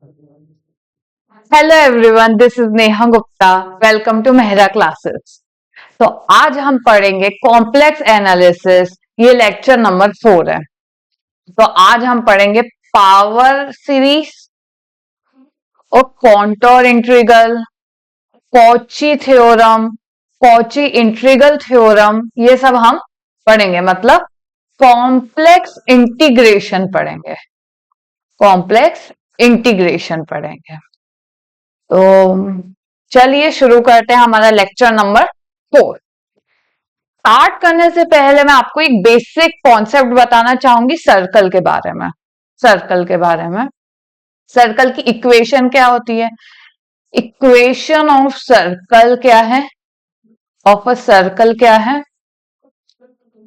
Hello everyone, this is Neha Gupta. Welcome to Mehra classes. तो आज हम पढ़ेंगे कॉम्प्लेक्स एनालिसिस। ये लेक्चर नंबर 4 है। तो आज हम पढ़ेंगे पावर सीरीज और contour integral, Cauchy theorem, Cauchy integral theorem, ये सब हम पढ़ेंगे। मतलब कॉम्प्लेक्स इंटीग्रेशन पढ़ेंगे, कॉम्प्लेक्स इंटीग्रेशन पढ़ेंगे। तो चलिए शुरू करते हैं हमारा लेक्चर नंबर 4। स्टार्ट करने से पहले मैं आपको एक बेसिक कॉन्सेप्ट बताना चाहूंगी सर्कल के बारे में। सर्कल के बारे में, सर्कल की इक्वेशन क्या होती है? इक्वेशन ऑफ सर्कल क्या है? ऑफ अ सर्कल क्या है?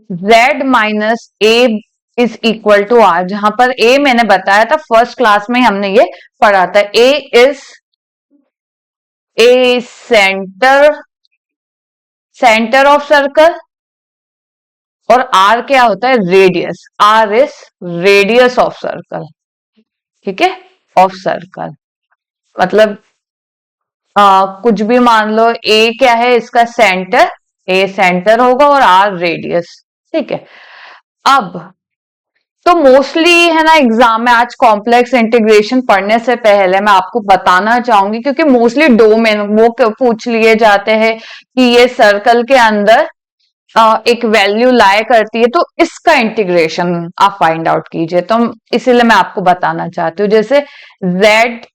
z minus A is equal to R. जहां पर a मैंने बताया था फर्स्ट क्लास में हमने ये पढ़ा था। a is a centre of circle और आर क्या होता है? Radius. R is radius of circle. ठीक है, ऑफ सर्कल मतलब कुछ भी मान लो। ए क्या है? इसका सेंटर, ए सेंटर होगा और आर रेडियस। ठीक है। अब तो मोस्टली है ना एग्जाम में आज कॉम्प्लेक्स इंटीग्रेशन पढ़ने से पहले मैं आपको बताना चाहूंगी, क्योंकि मोस्टली डोमेन वो पूछ लिए जाते हैं कि ये सर्कल के अंदर एक वैल्यू लाए करती है, तो इसका इंटीग्रेशन आप फाइंड आउट कीजिए। तो इसीलिए मैं आपको बताना चाहती हूँ। जैसे z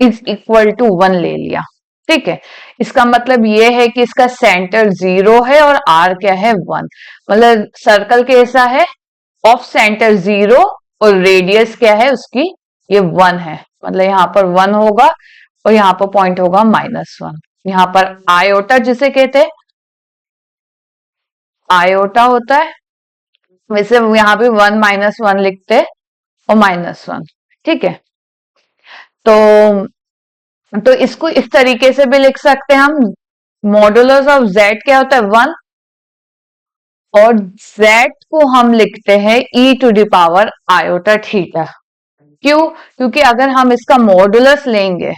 इज इक्वल टू 1 ले लिया। ठीक है, इसका मतलब ये है कि इसका सेंटर 0 है और r क्या है? 1। मतलब सर्कल कैसा है? ऑफ सेंटर 0 और रेडियस क्या है उसकी? ये 1 है। मतलब यहाँ पर 1 होगा और यहाँ पर पॉइंट होगा -1। यहाँ पर आयोटा जिसे कहते हैं, आयोटा होता है। वैसे यहाँ पे 1 -1 लिखते हैं और -1। ठीक है, तो इसको इस तरीके से भी लिख सकते हैं हम। मॉडुलस ऑफ z क्या होता है? 1। और z को हम लिखते हैं e to the power iota theta. क्यों? क्योंकि अगर हम इसका मॉडुलस लेंगे,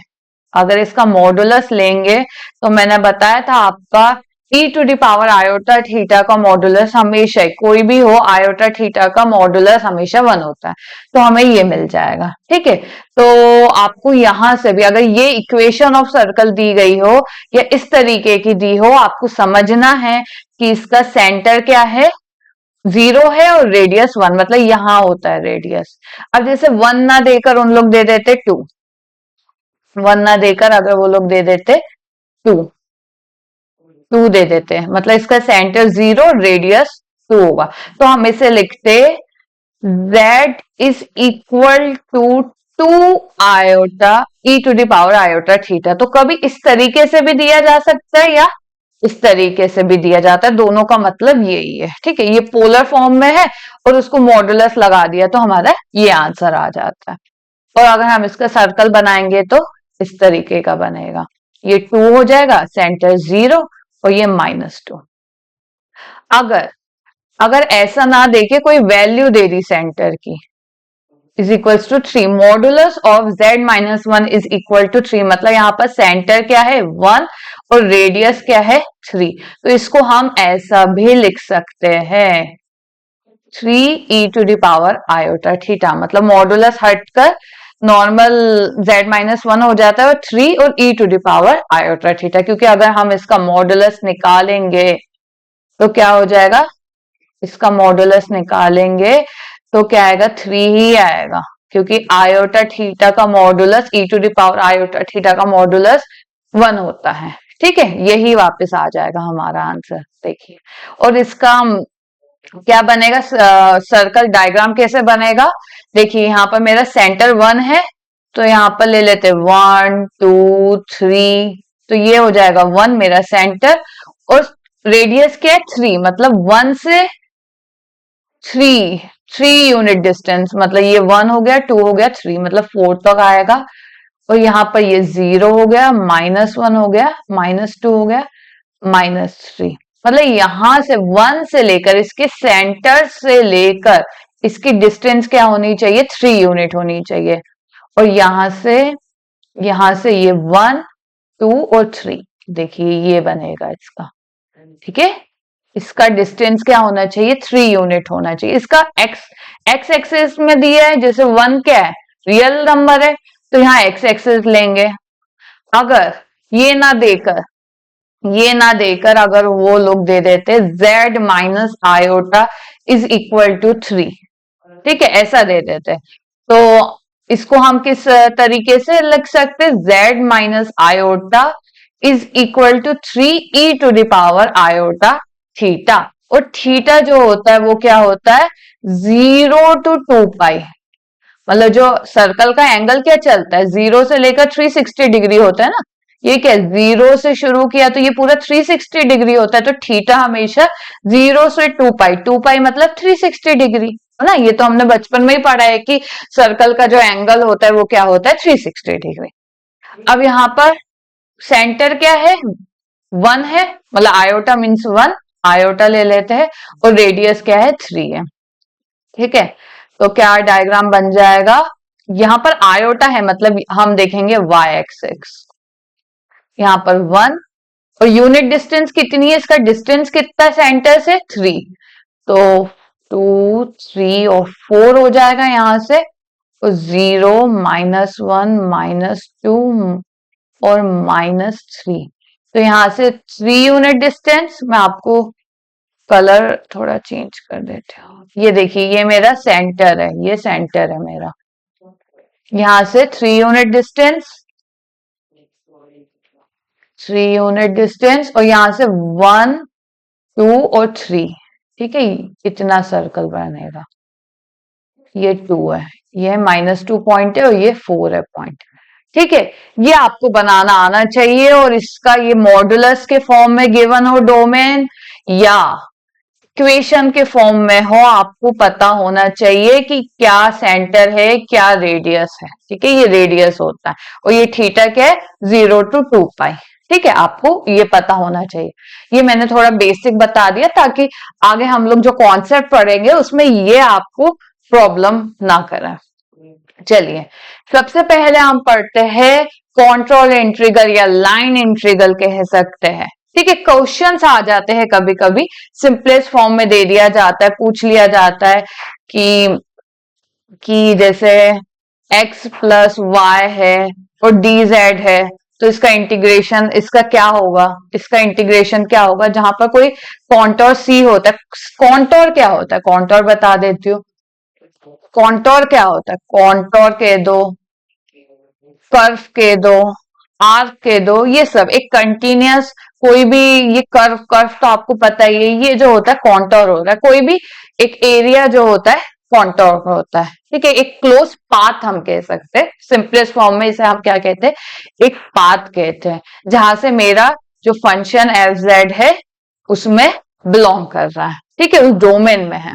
अगर इसका मॉडुलस लेंगे तो मैंने बताया था आपका e to the power iota theta का मॉडुलस हमेशा, कोई भी हो, आयोटा थीटा का मॉडुलस हमेशा 1 होता है। तो हमें ये मिल जाएगा। ठीक है, तो आपको यहां से भी अगर ये इक्वेशन ऑफ सर्कल दी गई हो या इस तरीके की दी हो, आपको समझना है कि इसका सेंटर क्या है? 0 है और रेडियस 1। मतलब यहां होता है रेडियस। अब जैसे 1 ना देकर उन लोग दे देते 2, 1 ना देकर अगर वो लोग दे देते 2, 2 दे देते हैं, मतलब इसका सेंटर 0, रेडियस 2 होगा। तो हम इसे लिखते z is equal to 2 iota e to the power iota theta. तो कभी इस तरीके से भी दिया जा सकता है या इस तरीके से भी दिया जाता है। दोनों का मतलब यही है। ठीक है, ये पोलर फॉर्म में है और उसको मॉडुलस लगा दिया तो हमारा ये आंसर आ जाता है। और अगर हम इसका सर्कल बनाएंगे तो इस तरीके का बनेगा। ये 2 हो जाएगा, सेंटर 0 और ये -2। अगर अगर ऐसा ना देके कोई वैल्यू दे दी सेंटर की, is equals to 3, modulus of z -1 is equal to 3। मतलब यहाँ पर सेंटर क्या है? 1 और रेडियस क्या है? 3। तो इसको हम ऐसा भी लिख सकते हैं 3 e to the power iota theta. मतलब मॉडुलस हटकर नॉर्मल z -1 हो जाता है और 3 और e to the power iota theta. क्योंकि अगर हम इसका मॉडुलस निकालेंगे तो क्या हो जाएगा? इसका मॉडुलस निकालेंगे तो क्या आएगा? 3 ही आएगा, क्योंकि आयोटा थीटा का modulus e to the power iota theta का मॉडुलस 1 होता है। ठीक है, यही वापस आ जाएगा हमारा आंसर। देखिए, और इसका क्या बनेगा? सर्कल डायग्राम कैसे बनेगा? देखिए, यहाँ पर मेरा सेंटर 1 है तो यहाँ पर ले लेते 1 2 3। तो ये हो जाएगा 1 मेरा सेंटर और रेडियस क्या है? 3। मतलब 1 से 3 यूनिट डिस्टेंस। मतलब ये 1 हो गया, 2 हो गया, 3, मतलब 4 तक आएगा। और यहाँ पर ये 0 हो गया, -1 हो गया, -2 हो गया, -3। मतलब यहां से 1 से लेकर इसके सेंटर से लेकर इसकी डिस्टेंस क्या होनी चाहिए? 3 यूनिट होनी चाहिए। और यहां से ये 1 2 और 3, देखिए ये बनेगा इसका, ठीक है। इसका डिस्टेंस क्या होना चाहिए, 3 यूनिट होना चाहिए। इसका एक्स एक्सिस में दिया है, जैसे 1 क्या है, रियल नंबर है, तो यहाँ एक्स एक्सिस लेंगे। अगर ये ना देकर अगर वो लोग दे देते z minus iota is equal to 3, ठीक है, ऐसा दे देते, तो इसको हम किस तरीके से लिख सकते, z minus iota is equal to 3 e to the power iota theta. और थीटा जो होता है वो क्या होता है, 0 to 2 पाई, मतलब जो सर्कल का एंगल क्या चलता है, 0 से लेकर 360 डिग्री होता है ना, ये क्या 0 से शुरू किया तो ये पूरा 360 डिग्री होता है, तो थीटा हमेशा 0 से 2 पाई, 2 पाई मतलब 360 डिग्री है ना। ये तो हमने बचपन में ही पढ़ा है कि सर्कल का जो एंगल होता है वो क्या होता है, 360 डिग्री। अब यहाँ पर सेंटर क्या है, 1 है, मतलब आयोटा मीन्स 1, आयोटा ले लेते हैं, और रेडियस क्या है, 3 है, ठीक है। तो क्या डायग्राम बन जाएगा, यहाँ पर आयोटा है मतलब हम देखेंगे y एक्सिस, यहाँ पर 1, और यूनिट डिस्टेंस कितनी है, इसका डिस्टेंस कितना है सेंटर से, 3, तो 2 3 और 4 हो जाएगा यहाँ से, तो 0 -1 -2 और -3, तो यहाँ से 3 यूनिट डिस्टेंस। मैं आपको कलर थोड़ा चेंज कर देते हूँ, ये देखिए ये मेरा सेंटर है, ये सेंटर है मेरा, यहाँ से 3 यूनिट डिस्टेंस, 3 यूनिट डिस्टेंस, और यहां से 1 2 और 3, ठीक है, इतना सर्कल बनेगा। ये 2 है, ये -2 पॉइंट है, और ये 4 है पॉइंट, ठीक है। ये आपको बनाना आना चाहिए, और इसका ये मॉडुलस के फॉर्म में गिवन हो डोमेन या इक्वेशन के फॉर्म में हो, आपको पता होना चाहिए कि क्या सेंटर है क्या रेडियस है, ठीक है, ये रेडियस होता है, और ये थीटा क्या है, 0 to 2 पाई, ठीक है, आपको ये पता होना चाहिए। ये मैंने थोड़ा बेसिक बता दिया ताकि आगे हम लोग जो कॉन्सेप्ट पढ़ेंगे उसमें ये आपको प्रॉब्लम ना करे। चलिए, सबसे पहले हम पढ़ते हैं कंट्रोल इंटीग्रल या लाइन इंटीग्रल कह सकते हैं, ठीक है। क्वेश्चंस आ जाते हैं कभी कभी, सिंपलेस्ट फॉर्म में दे दिया जाता है, पूछ लिया जाता है कि जैसे x प्लस वाई है और dz है, तो इसका इंटीग्रेशन इसका क्या होगा, इसका इंटीग्रेशन क्या होगा, जहां पर कोई कॉन्टोर c होता है। कॉन्टोर क्या होता है, कॉन्टोर बता देती हूँ, कॉन्टोर क्या होता है, कॉन्टोर कह दो, कर्व कह दो, आर्क कह दो, ये सब एक कंटिन्यूअस कोई भी, ये कर्व कर्व तो आपको पता ही है, ये जो होता है कॉन्टोर होता है, कोई भी एक एरिया जो होता है कॉन्टोर होता है, ठीक है। एक क्लोज पाथ हम कह सकते हैं, सिंपलेस्ट फॉर्म में इसे हम क्या कहते हैं, एक पाथ कहते हैं, जहां से मेरा जो फंक्शन एफ जेड है उसमें बिलोंग कर रहा है, ठीक है, उस डोमेन में है।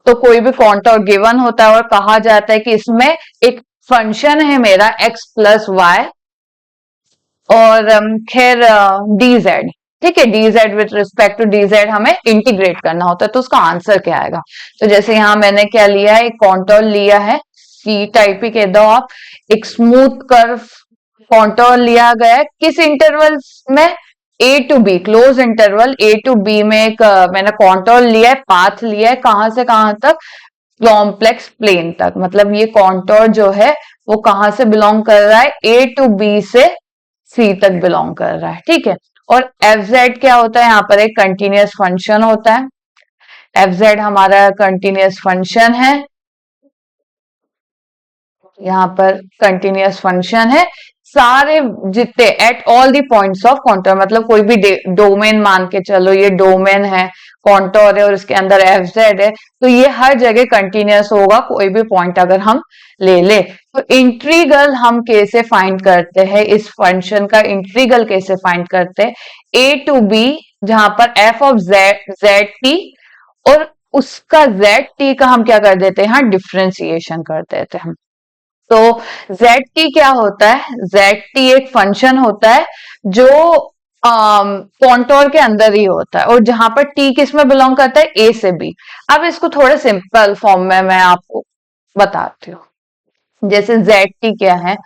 तो कोई भी कॉन्टोर गिवन होता है और कहा जाता है कि इसमें एक फंक्शन है मेरा x प्लस वाई, और खैर dz, ठीक है, dz with respect to dz हमें इंटीग्रेट करना होता है, तो उसका आंसर क्या आएगा। तो जैसे यहाँ मैंने क्या लिया है, एक कॉन्टोर लिया है, सी टाइप ही कह दो आप, एक स्मूथ कर्व कॉन्टोर लिया गया है, किस इंटरवल में, a to B, close interval a to b में एक मैंने कॉन्टोर लिया है, पाथ लिया है, कहां से कहां तक, कॉम्प्लेक्स प्लेन तक, मतलब ये कॉन्टोर जो है वो कहां से बिलोंग कर रहा है, a टू b से c तक बिलोंग कर रहा है, ठीक है। और एफ जेड क्या होता है, यहाँ पर एक कंटिन्यूअस फंक्शन होता है, एफ जेड हमारा कंटिन्यूअस फंक्शन है, यहाँ पर कंटिन्यूअस फंक्शन है, सारे जितने at all the points of contour, मतलब कोई भी डोमेन मान के चलो, ये डोमेन है, कॉन्टोर है, और इसके अंदर एफ जेड है, तो ये हर जगह कंटिन्यूअस होगा, कोई भी पॉइंट अगर हम ले तो इंटीग्रल हम कैसे फाइंड करते हैं, इस फंक्शन का इंटीग्रल कैसे फाइंड करते हैं, ए टू बी, जहां पर एफ ऑफ जेड टी, और उसका जेड टी का हम क्या कर देते हैं, यहाँ डिफ्रेंसिएशन कर देते हैं। तो ZT क्या होता है, ZT एक फंक्शन होता है जो कॉन्टोर के अंदर ही होता है, और जहां पर T किस में बिलोंग करता है, A से B। अब इसको थोड़े सिंपल फॉर्म में मैं आपको बताती हूँ। जैसे जेड टी क्या है,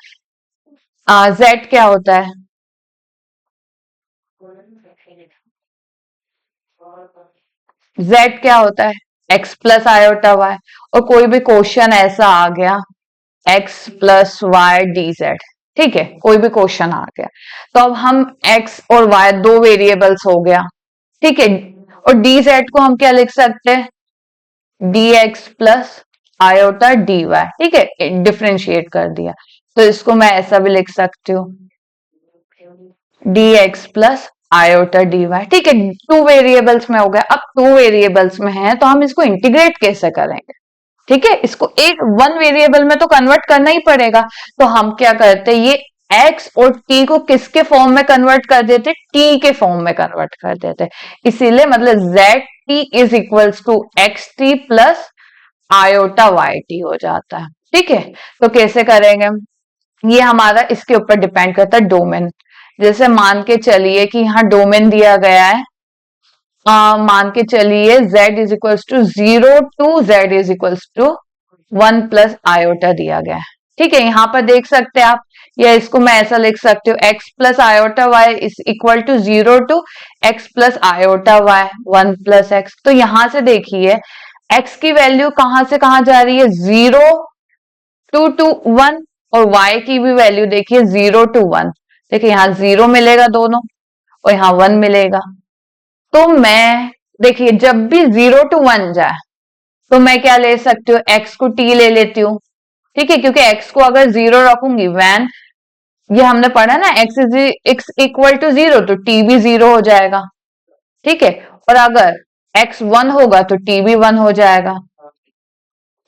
जेड क्या होता है, जेड क्या होता है, एक्स प्लस आयोटा वाई। और कोई भी क्वेश्चन ऐसा आ गया, X plus Y D Z, ठीक है, कोई भी क्वेश्चन आ गया, तो अब हम एक्स और वाई दो वेरिएबल्स हो गया, ठीक है, और डी जेड को हम क्या लिख सकते हैं, D x plus iota D Y, ठीक है, डिफ्रेंशिएट कर दिया, तो इसको मैं ऐसा भी लिख सकती हूँ, D x plus iota D Y, ठीक है, टू वेरिएबल्स में हो गया। अब टू वेरिएबल्स में है तो हम इसको इंटीग्रेट कैसे करेंगे, ठीक है, इसको एक वन वेरिएबल में तो कन्वर्ट करना ही पड़ेगा, तो हम क्या करते हैं, ये x और t को किसके फॉर्म में कन्वर्ट कर देते, t के फॉर्म में कन्वर्ट कर देते, इसीलिए मतलब zt is equals to X T plus iota Y T हो जाता है, ठीक है। तो कैसे करेंगे, ये हमारा इसके ऊपर डिपेंड करता है डोमेन। जैसे मान के चलिए कि यहाँ डोमेन दिया गया है, मान के चलिए z is equals to 0 to z is equals to 1 plus iota दिया गया है, ठीक है, यहाँ पर देख सकते हैं आप, या इसको मैं ऐसा लिख सकती हूँ, x plus iota Y is equal to 0 to x plus iota Y 1 plus X. तो यहां से देखिए x की वैल्यू कहां से कहां जा रही है, 0 टू 1, और y की भी वैल्यू देखिए 0 टू 1, देखिए यहाँ 0 मिलेगा दोनों और यहाँ 1 मिलेगा, तो मैं देखिए जब भी 0 टू 1 जाए तो मैं क्या ले सकती हूँ, x को t ले लेती हूँ, ठीक है, क्योंकि x को अगर 0 रखूंगी वैन, ये हमने पढ़ा ना x इज इक्वल टू 0, तो t भी 0 हो जाएगा, ठीक है, और अगर x 1 होगा तो t भी 1 हो जाएगा।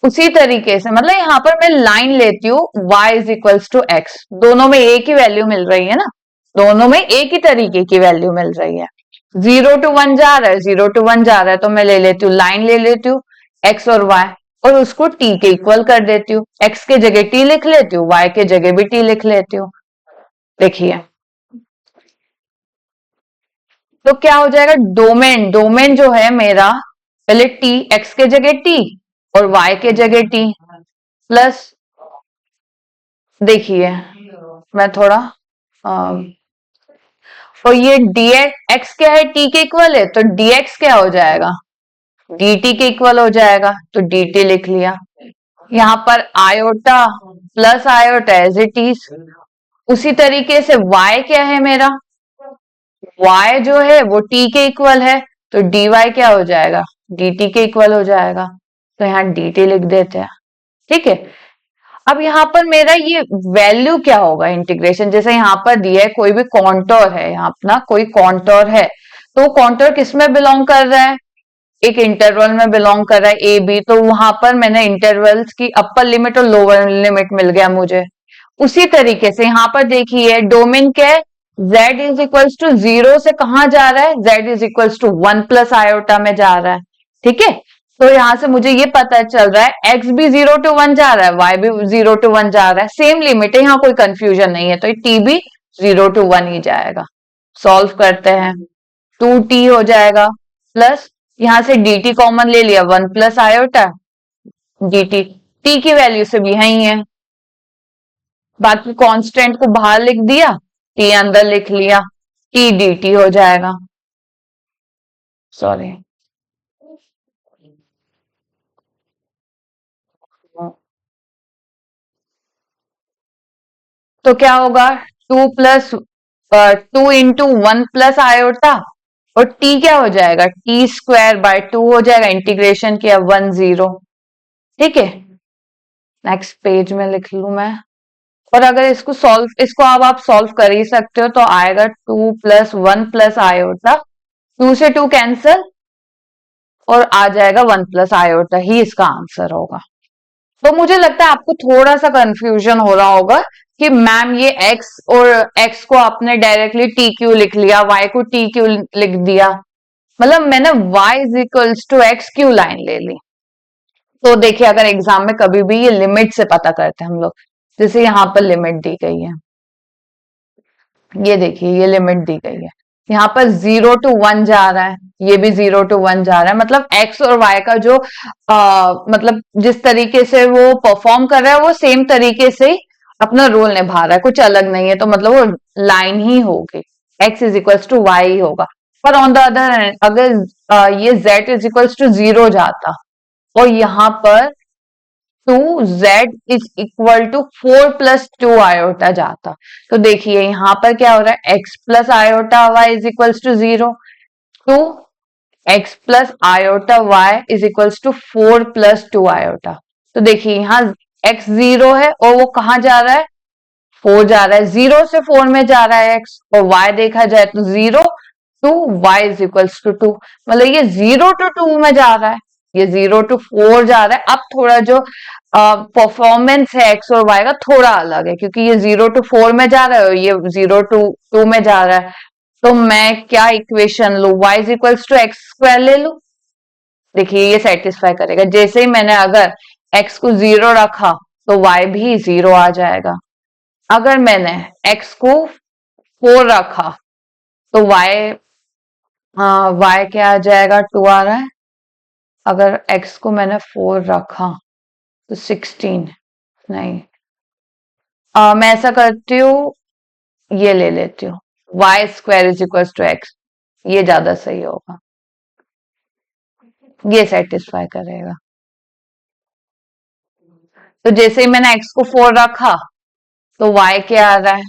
उसी तरीके से मतलब यहाँ पर मैं लाइन लेती हूँ y is equals to X, दोनों में एक ही वैल्यू मिल रही है ना, दोनों में एक ही तरीके की वैल्यू मिल रही है, 0 टू 1 जा रहा है, 0 टू 1 जा रहा है, तो मैं ले लेती हूँ लाइन ले लेती हूँ x और y, और उसको t के इक्वल कर देती हूँ, x के जगह t लिख लेती हूँ, y के जगह भी t लिख लेती हूँ। देखिए तो क्या हो जाएगा, डोमेन डोमेन जो है मेरा, पहले t, x के जगह t और y के जगह t प्लस, देखिए मैं थोड़ा और ये dx क्या है, t के इक्वल है, तो dx क्या हो जाएगा, dt के इक्वल हो जाएगा, तो dt लिख लिया। यहाँ पर iota plus iota as it is, उसी तरीके से y क्या है मेरा, y जो है वो t के इक्वल है, तो dy क्या हो जाएगा, dt के इक्वल हो जाएगा, तो यहाँ dt लिख देते हैं, ठीक है। अब यहाँ पर मेरा ये वैल्यू क्या होगा इंटीग्रेशन, जैसे यहाँ पर दिया है कोई भी कॉन्टोर है, यहाँ अपना कोई कॉन्टोर है, तो कॉन्टोर किस में बिलोंग कर रहा है, एक इंटरवल में बिलोंग कर रहा है ए बी, तो वहां पर मैंने इंटरवल्स की अपर लिमिट और लोअर लिमिट मिल गया मुझे। उसी तरीके से यहाँ पर देखिए डोमेन क्या है, z इज इक्वल्स टू 0 से कहां जा रहा है, z is equals to 1 plus iota में जा रहा है, ठीक है। तो यहां से मुझे ये पता चल रहा है x भी 0 टू 1 जा रहा है, y भी 0 टू 1 जा रहा है, सेम लिमिट है, यहाँ कोई कंफ्यूजन नहीं है, तो t भी 0 टू 1 ही जाएगा। सॉल्व करते हैं, 2t हो जाएगा प्लस यहां से dt कॉमन ले लिया, 1 प्लस आयोटा dt, t की वैल्यू से भी यही है, बाकी कांस्टेंट को बाहर लिख दिया, t अंदर लिख लिया, t dt हो जाएगा, सॉरी तो क्या होगा, 2 इंटू 1 प्लस आयोटा, और t क्या हो जाएगा, t स्क्वायर बाय 2 हो जाएगा, इंटीग्रेशन किया 1 0, ठीक है। नेक्स्ट पेज में लिख लू मैं, और अगर इसको अब आप सॉल्व कर ही सकते हो, तो आएगा 2 प्लस 1 प्लस आयोटा, 2 से 2 कैंसिल और आ जाएगा 1 प्लस आयोटा ही इसका आंसर होगा। तो मुझे लगता है आपको थोड़ा सा कंफ्यूजन हो रहा होगा कि मैम ये x और x को आपने डायरेक्टली टी क्यू लिख लिया, y को टी क्यू लिख दिया, मतलब मैंने y is equals to X cube line ले ली। तो देखिए अगर एग्जाम में कभी भी ये लिमिट से पता करते हैं हम लोग, जैसे यहाँ पर लिमिट दी गई है, ये देखिए ये लिमिट दी गई है, यहाँ पर 0 to 1 जा रहा है, ये भी 0 to 1 जा रहा है, मतलब एक्स और वाई का जो मतलब जिस तरीके से वो परफॉर्म कर रहा है वो सेम तरीके से ही अपना रोल निभा रहा है, कुछ अलग नहीं है, तो मतलब वो लाइन ही होगी, X is equals to Y ही होगा। पर ऑन द अदर हैंड अगर ये z इज इक्वल्स टू 0 जाता और यहाँ पर 2z is equal to 4 + 2 iota जाता, तो देखिए यहाँ पर क्या हो रहा है, x plus iota Y is equals to 0 to x plus iota Y is equals to 4 + 2 iota. तो देखिए यहाँ x 0 है और वो कहाँ जा रहा है, 4 जा रहा है, 0 से 4 में जा रहा है x, और y देखा जाए तो 0 to y is equals to 2, मतलब ये 0 to 2 में जा रहा है, ये 0 to 4 जा रहा है। अब थोड़ा जो परफॉर्मेंस है एक्स और वाई का थोड़ा अलग है, क्योंकि ये 0 to 4 में जा रहा है और ये 0 to 2 में जा रहा है, तो मैं क्या इक्वेशन लू, y is equals to x square ले लू। देखिए ये सेटिस्फाई करेगा, जैसे ही मैंने अगर x को 0 रखा तो y भी 0 आ जाएगा, अगर मैंने x को 4 रखा तो y क्या आ जाएगा, 2 आ रहा है, अगर x को मैंने 4 रखा तो 16 नहीं, मैं ऐसा करती हूँ, ये ले लेती हूँ, Y square is equal to X, ये ज्यादा सही होगा, ये सेटिस्फाई करेगा। तो जैसे ही मैंने x को 4 रखा तो y क्या आ रहा है,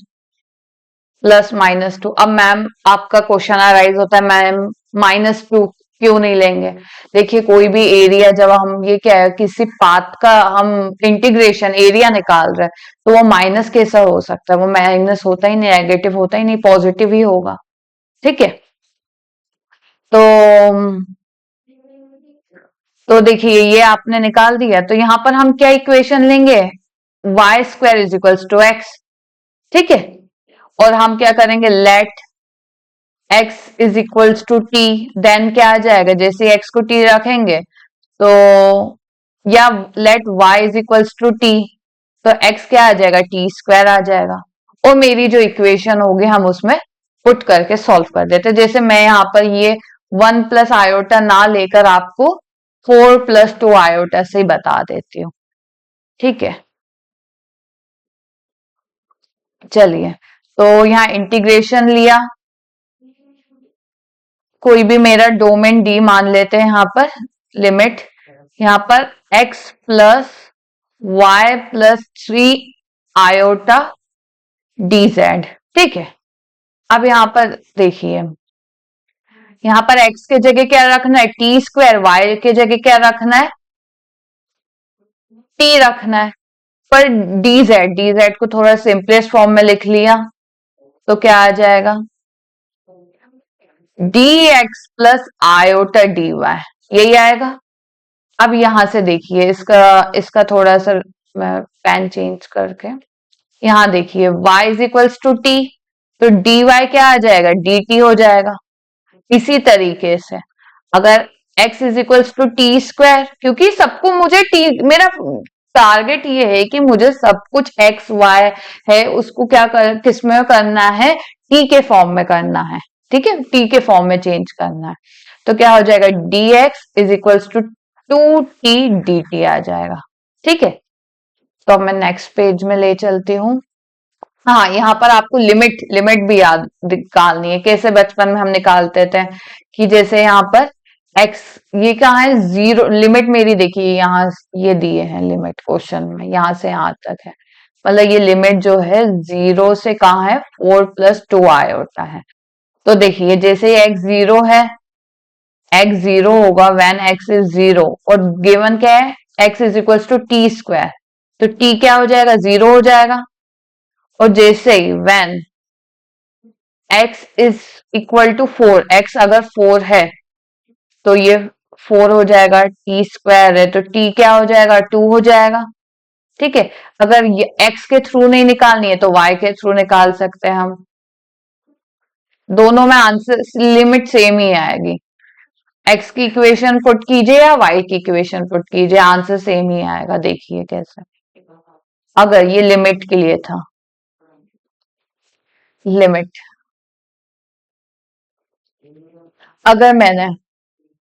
+-2। अब मैम आपका क्वेश्चन अराइज होता है, मैम -2 क्यों नहीं लेंगे। देखिए कोई भी एरिया, जब हम ये क्या है, किसी पाथ का हम इंटीग्रेशन एरिया निकाल रहे हैं, तो वो माइनस कैसा हो सकता है, वो माइनस होता ही नहीं, नेगेटिव होता ही नहीं, पॉजिटिव ही होगा, ठीक है। तो देखिए ये आपने निकाल दिया, तो यहां पर हम क्या इक्वेशन लेंगे, Y square is equals to X, ठीक है। और हम क्या करेंगे, let x is equals to T, then क्या आ जाएगा, जैसे x को t रखेंगे तो, या let y is equals to T, तो x क्या आ जाएगा, टी स्क्वायर आ जाएगा, और मेरी जो इक्वेशन होगी हम उसमें पुट करके सॉल्व कर देते, जैसे मैं यहाँ पर ये 1 + आयोटा ना लेकर आपको 4 + 2 आयोटा से ही बता देती हूँ, ठीक है। चलिए, तो यहाँ इंटीग्रेशन लिया, कोई भी मेरा डोमेन डी मान लेते हैं, यहाँ पर लिमिट, यहाँ पर x plus Y plus 3 iota D Z, ठीक है। अब यहाँ पर देखिए, यहाँ पर x के जगह क्या रखना है, टी स्क्वायर, y के जगह क्या रखना है, t रखना है, पर डी जेड को थोड़ा सिंपलेस्ट फॉर्म में लिख लिया, तो क्या आ जाएगा, d x plus iota D y, यही आएगा। अब यहां से देखिए, इसका इसका थोड़ा सा मैं पेन चेंज करके, यहाँ देखिए y is equals to T, तो डी वाई क्या आ जाएगा, डी टी हो जाएगा। इसी तरीके से अगर x is equals to t square, क्योंकि सबको मुझे t, मेरा टारगेट ये है कि मुझे सब कुछ x y है उसको क्या किस में करना है, t के फॉर्म में करना है, ठीक है, t के फॉर्म में चेंज करना है, तो क्या हो जाएगा, dx is equals to 2t dt आ जाएगा, ठीक है। तो अब मैं नेक्स्ट पेज में ले चलती हूँ। हाँ, यहाँ पर आपको लिमिट लिमिट भी याद निकालनी है, कैसे बचपन में हम निकालते थे, कि जैसे यहाँ पर x, ये कहाँ है, 0, लिमिट मेरी देखिए यहाँ ये दिए हैं लिमिट क्वेश्चन में, यहाँ से यहाँ तक है, मतलब ये लिमिट जो है 0 से कहाँ है, 4 + 2 आयोटा है। तो देखिए जैसे x 0 है, x 0 होगा व्हेन x इज 0, और गिवन क्या है, x is equals to t square, तो t क्या हो जाएगा, 0 हो जाएगा, और जैसे ही when x is equal to 4, x अगर 4 है तो ये 4 हो जाएगा, टी स्क्वायर है तो t क्या हो जाएगा, 2 हो जाएगा, ठीक है। अगर ये x के थ्रू नहीं निकालनी है तो y के थ्रू निकाल सकते हैं हम, दोनों में आंसर लिमिट सेम ही आएगी, x की इक्वेशन पुट कीजिए या y की इक्वेशन पुट कीजिए, आंसर सेम ही आएगा, देखिए कैसे, अगर ये लिमिट के लिए था, लिमिट अगर मैंने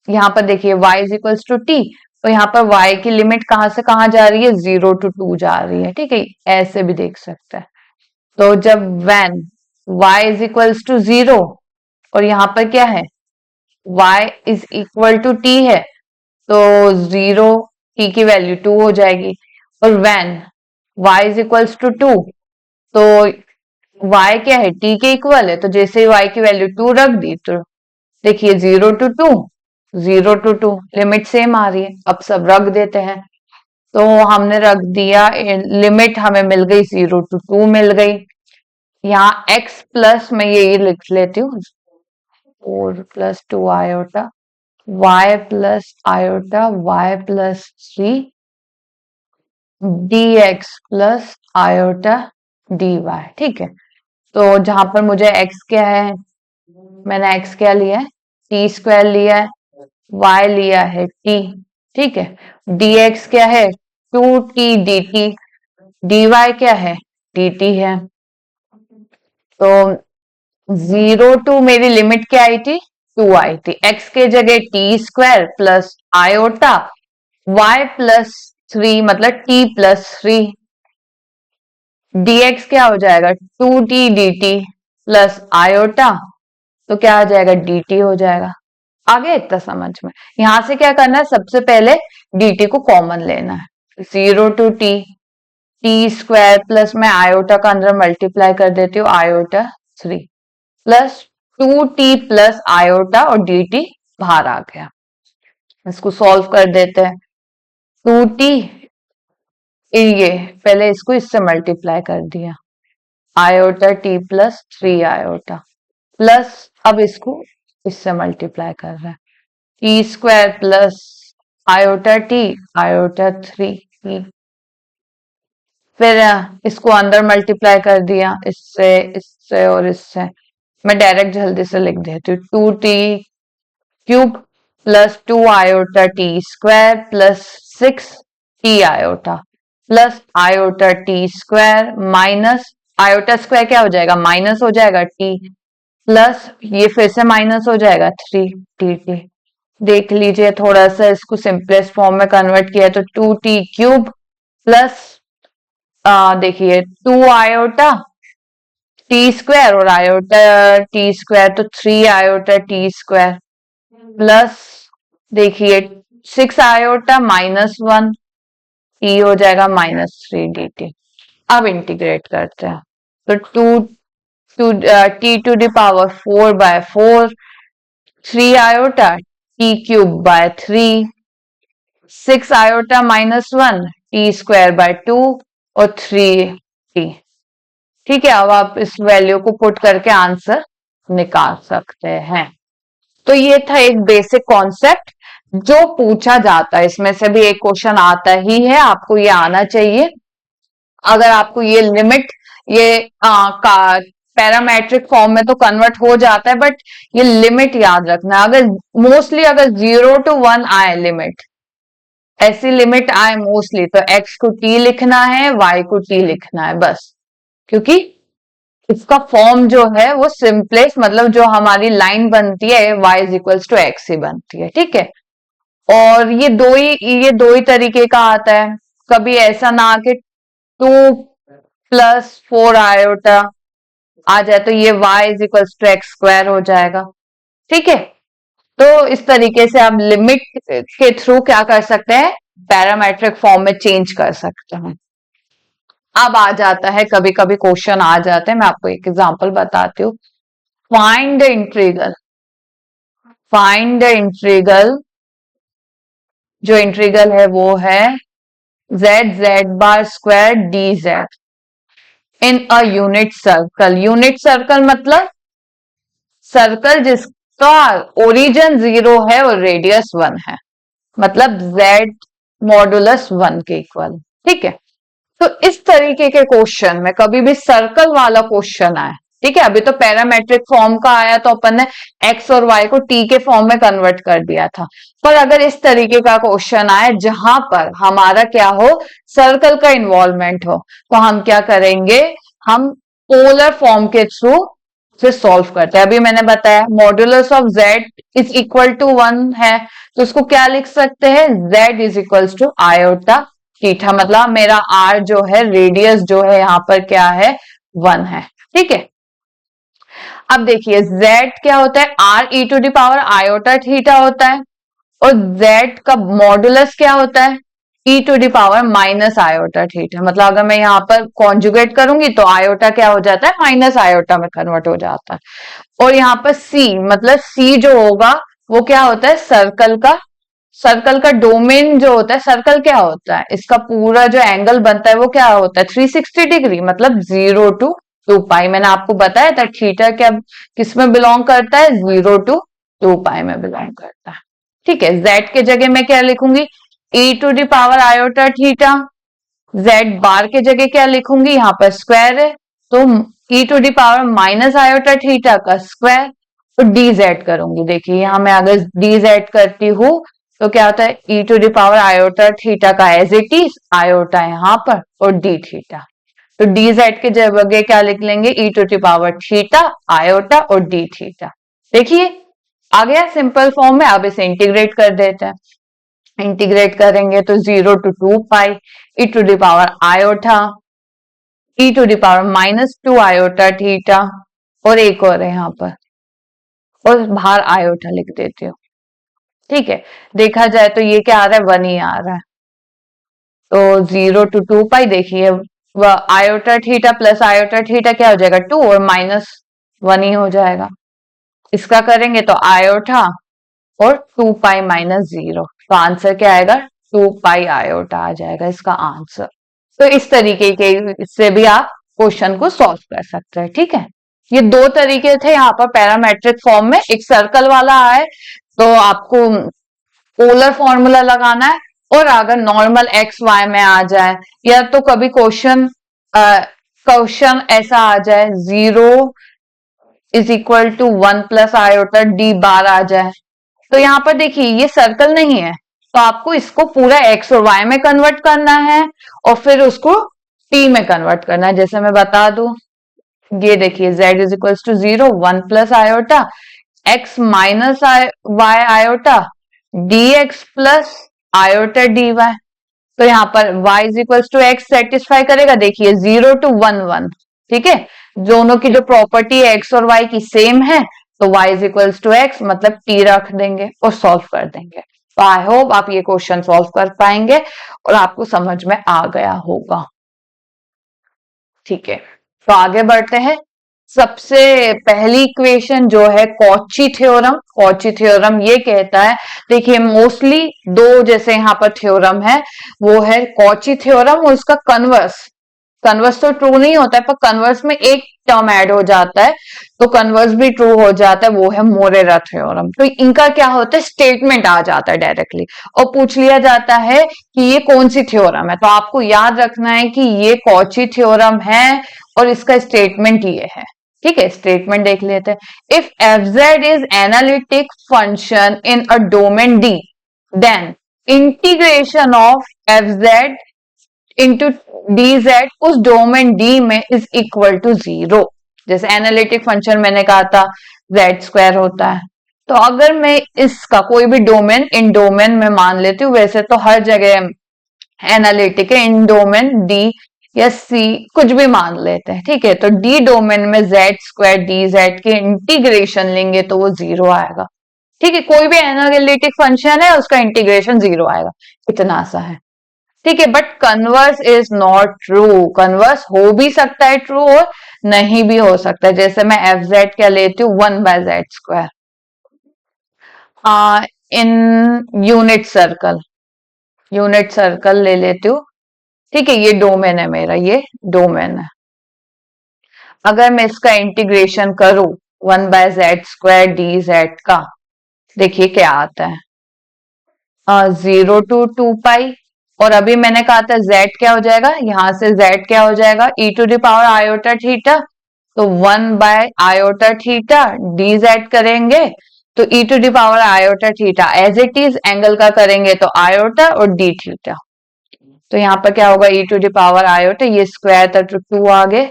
यहाँ पर देखिए y is equals to T, तो यहाँ पर y की लिमिट कहाँ से कहाँ जा रही है, 0 to 2 जा रही है, ठीक है, ऐसे भी देख सकते हैं। तो जब when y is equals to 0 और यहाँ पर क्या है, y is equal to t है, तो 0 t की वैल्यू 2 हो जाएगी, और when y is equals to 2, तो y क्या है, t के इक्वल है, तो जैसे ही y की वैल्यू 2 रख दी, तो देखिए 0 to 2, 0 to 2 लिमिट सेम आ रही है। अब सब रख देते हैं, तो हमने रख दिया, लिमिट हमें मिल गई 0 to 2 मिल गई। यहाँ x प्लस मैं ये लिख लेती हूँ, 4 plus 2 iota, y plus iota y plus 3 dx plus iota dy, ठीक है। तो जहां पर मुझे x क्या है, मैंने x क्या लिया है, टी स्क्वायर लिया है, y लिया है t, ठीक है। dx क्या है, 2t dt, dy क्या है, dt है। तो 0 to मेरी लिमिट क्या आई थी, 2 आई थी। x के जगह T square plus iota y plus 3 मतलब t प्लस 3, dx क्या हो जाएगा, 2t dt प्लस आयोटा, तो क्या आ जाएगा, dt हो जाएगा। आगे इतना समझ में, यहां से क्या करना है, सबसे पहले dt को कॉमन लेना है, 0 to t, T square plus मैं आयोटा का अंदर मल्टीप्लाई कर देती हूँ, iota 3 plus 2t plus iota और dt बाहर आ गया। इसको सॉल्व कर देते हैं, 2t, ये पहले इसको इससे मल्टीप्लाई कर दिया, iota t plus 3 iota, plus अब इसको इससे मल्टीप्लाई कर रहा है, T square plus iota T, iota 3t, फिर इसको अंदर मल्टीप्लाई कर दिया, इससे इससे और इससे, मैं डायरेक्ट जल्दी से लिख देती हूँ, 2t cube plus 2 iota T square plus 6t iota plus iota T square minus iota square क्या हो जाएगा, माइनस हो जाएगा t, प्लस ये फिर से माइनस हो जाएगा 3t। देख लीजिए, थोड़ा सा इसको सिंपलेस्ट फॉर्म में कन्वर्ट किया तो 2t क्यूब प्लस देखिए 2 आयोटा टी स्क्वायर और आयोटा टी स्क्वायर, तो 3 आयोटा टी स्क्वायर प्लस देखिए 6 आयोटा माइनस 1 टी हो जाएगा माइनस 3 dt। अब इंटीग्रेट करते हैं, तो 2 t to the power 4 by 4, 3 iota t cube by 3, 6 iota minus 1 t square by 2 और 3t, ठीक है। अब आप इस वैल्यू को पुट करके आंसर निकाल सकते हैं। तो ये था एक बेसिक कॉन्सेप्ट जो पूछा जाता है, इसमें से भी एक क्वेश्चन आता ही है, आपको ये आना चाहिए। अगर आपको ये लिमिट ये पैरामेट्रिक फॉर्म में तो कन्वर्ट हो जाता है, बट ये लिमिट याद रखना, अगर मोस्टली अगर 0 to 1 आए लिमिट, ऐसी लिमिट आए मोस्टली, तो x को t लिखना है, y को t लिखना है बस, क्योंकि इसका फॉर्म जो है वो सिंपलेस्ट, मतलब जो हमारी लाइन बनती है y is equals to X ही बनती है, ठीक है। और ये दो ही तरीके का आता है, कभी ऐसा ना आके 2 प्लस 4 आयोटा आ जाए, तो ये y is equals to x square हो जाएगा, ठीक है। तो इस तरीके से आप लिमिट के थ्रू क्या कर सकते हैं, पैरामेट्रिक फॉर्म में चेंज कर सकते हैं। अब आ जाता है, कभी कभी क्वेश्चन आ जाते हैं, मैं आपको एक एग्जांपल बताती हूँ, find the integral, find the integral, जो इंटीग्रल है वो है z bar square dz in a unit circle. Unit circle मतलब सर्कल जिसका ओरिजिन 0 है और रेडियस 1 है, मतलब z मॉडुलस 1 के इक्वल, ठीक है। तो इस तरीके के क्वेश्चन में कभी भी सर्कल वाला क्वेश्चन आए, ठीक है, अभी तो पैरामेट्रिक फॉर्म का आया तो अपन ने x और y को t के फॉर्म में कन्वर्ट कर दिया था, पर अगर इस तरीके का क्वेश्चन आए जहां पर हमारा क्या हो, सर्कल का इन्वॉल्वमेंट हो, तो हम क्या करेंगे, हम पोलर फॉर्म के थ्रू फिर सॉल्व करते हैं। अभी मैंने बताया modulus of z is equal to 1 है, तो उसको क्या लिख सकते हैं, z is equal to iota theta, मतलब मेरा r जो है, रेडियस जो है यहाँ पर क्या है, 1 है। ठीक है, अब देखिए z क्या होता है, r e to the power iota theta होता है, और z का मॉडुलस क्या होता है, e to the power minus iota theta. मतलब अगर मैं यहाँ पर कॉन्जुगेट करूंगी तो आयोटा क्या हो जाता है, माइनस आयोटा में कन्वर्ट हो जाता है। और यहाँ पर c, मतलब c जो होगा वो क्या होता है, सर्कल का डोमेन जो होता है, सर्कल क्या होता है, इसका पूरा जो एंगल बनता है वो क्या होता है, 360 डिग्री, मतलब 0 टू 2 पाई। मैंने आपको बताया था थीटा क्या किस में बिलोंग करता है, 0 टू 2 पाई में बिलोंग करता है। ठीक है, z के जगह मैं क्या लिखूंगी, e to the power iota theta, z bar के जगह क्या लिखूंगी, यहाँ पर स्क्वायर है तो e to the power minus iota theta का स्क्वायर, तो dz करूंगी। देखिए यहाँ मैं अगर dz करती हूँ तो क्या होता है, e to the power iota theta का एज इट इज आयोटा यहाँ पर और d थीटा, तो dz के जगह क्या लिख लेंगे, e to the power theta iota और d थीटा। देखिए आ गया सिंपल फॉर्म में। अब इसे इंटीग्रेट कर देते हैं, इंटीग्रेट करेंगे तो 0 to 2 pi e to the power iota, e to the power minus 2 iota theta, और एक और है यहाँ पर, और बाहर आयोटा लिख देती हूँ। ठीक है, देखा जाए तो ये क्या आ रहा है, 1 ही आ रहा है, तो 0 टू 2 पाई, देखिए iota theta plus iota theta क्या हो जाएगा, 2, और माइनस 1 ही हो जाएगा। इसका करेंगे तो आयोटा और 2 पाई माइनस 0, तो आंसर क्या आएगा, 2 पाई आयोटा आ जाएगा इसका आंसर। तो इस तरीके के से भी आप क्वेश्चन को सॉल्व कर सकते हैं। ठीक है, ये दो तरीके थे यहाँ पर पैरामेट्रिक फॉर्म में। एक सर्कल वाला है तो आपको पोलर फॉर्मूला लगाना है, और अगर नॉर्मल एक्स वाई में आ जाए, या तो कभी क्वेश्चन ऐसा आ जाए 0 is equal to 1 plus iota D bar आ जाए, तो यहाँ पर देखिए ये सर्कल नहीं है, तो आपको इसको पूरा एक्स और वाई में कन्वर्ट करना है और फिर उसको टी में कन्वर्ट करना है। जैसे मैं बता दूं, ये देखिए z is equal to 0, 1 plus iota x minus y iota d x plus iota D y, तो यहाँ पर y is equal to x satisfy करेगा। देखिए 0 टू 1 1, ठीक है, दोनों की जो प्रॉपर्टी है x और y की सेम है, तो y is equal to x, मतलब t रख देंगे और सॉल्व कर देंगे। तो आई होप आप ये क्वेश्चन सॉल्व कर पाएंगे और आपको समझ में आ गया होगा। ठीक है, तो आगे बढ़ते हैं। सबसे पहली इक्वेशन जो है कॉची थ्योरम। कॉची थ्योरम ये कहता है, देखिए मोस्टली दो जैसे यहाँ पर थ्योरम है, वो है कॉची थ्योरम और उसका कन्वर्स। कन्वर्स तो ट्रू नहीं होता है, पर कन्वर्स में एक टर्म ऐड हो जाता है तो कन्वर्स भी ट्रू हो जाता है, वो है मोरेरा थ्योरम। तो इनका क्या होता है, स्टेटमेंट आ जाता है डायरेक्टली और पूछ लिया जाता है कि ये कौन सी थ्योरम है। तो आपको याद रखना है कि ये कॉची थ्योरम है और इसका स्टेटमेंट ये है। ठीक है, स्टेटमेंट देख लेते हैं। If f z is analytic function in a domain d, then integration of F z into d z उस डोमेन डी में इज इक्वल टू 0। जैसे एनालिटिक फंक्शन मैंने कहा था जेड स्क्वायर होता है, तो अगर मैं इसका कोई भी डोमेन इन डोमेन में मान लेती हूँ, वैसे तो हर जगह एनालिटिक है, इन डोमेन डी या सी कुछ भी मान लेते हैं। ठीक है, तो डी डोमेन में जेड स्क्वायर डी जेड के इंटीग्रेशन लेंगे तो वो 0 आएगा। ठीक है, कोई भी एनालिटिक फंक्शन है उसका इंटीग्रेशन 0 आएगा, इतना सा है। ठीक है, but converse is not true. Converse हो भी सकता है ट्रू और नहीं भी हो सकता है। जैसे मैं एफ जेड क्या लेती हूँ, 1 by z square in unit circle ले लेती हूँ। ठीक है, ये डोमेन है मेरा, ये डोमेन है। अगर मैं इसका इंटीग्रेशन करूं 1 by z square d z का, देखिए क्या आता है, 0 टू 2 पाई, और अभी मैंने कहा था z क्या हो जाएगा, यहां से z क्या हो जाएगा, e to the power iota theta, तो 1 by iota theta d z करेंगे तो e to the power iota theta as it is, angle का करेंगे तो आयोटा और डी थीटा, तो यहाँ पर क्या होगा, e to the power iota, ये स्क्वायर था तो 2 आ गए,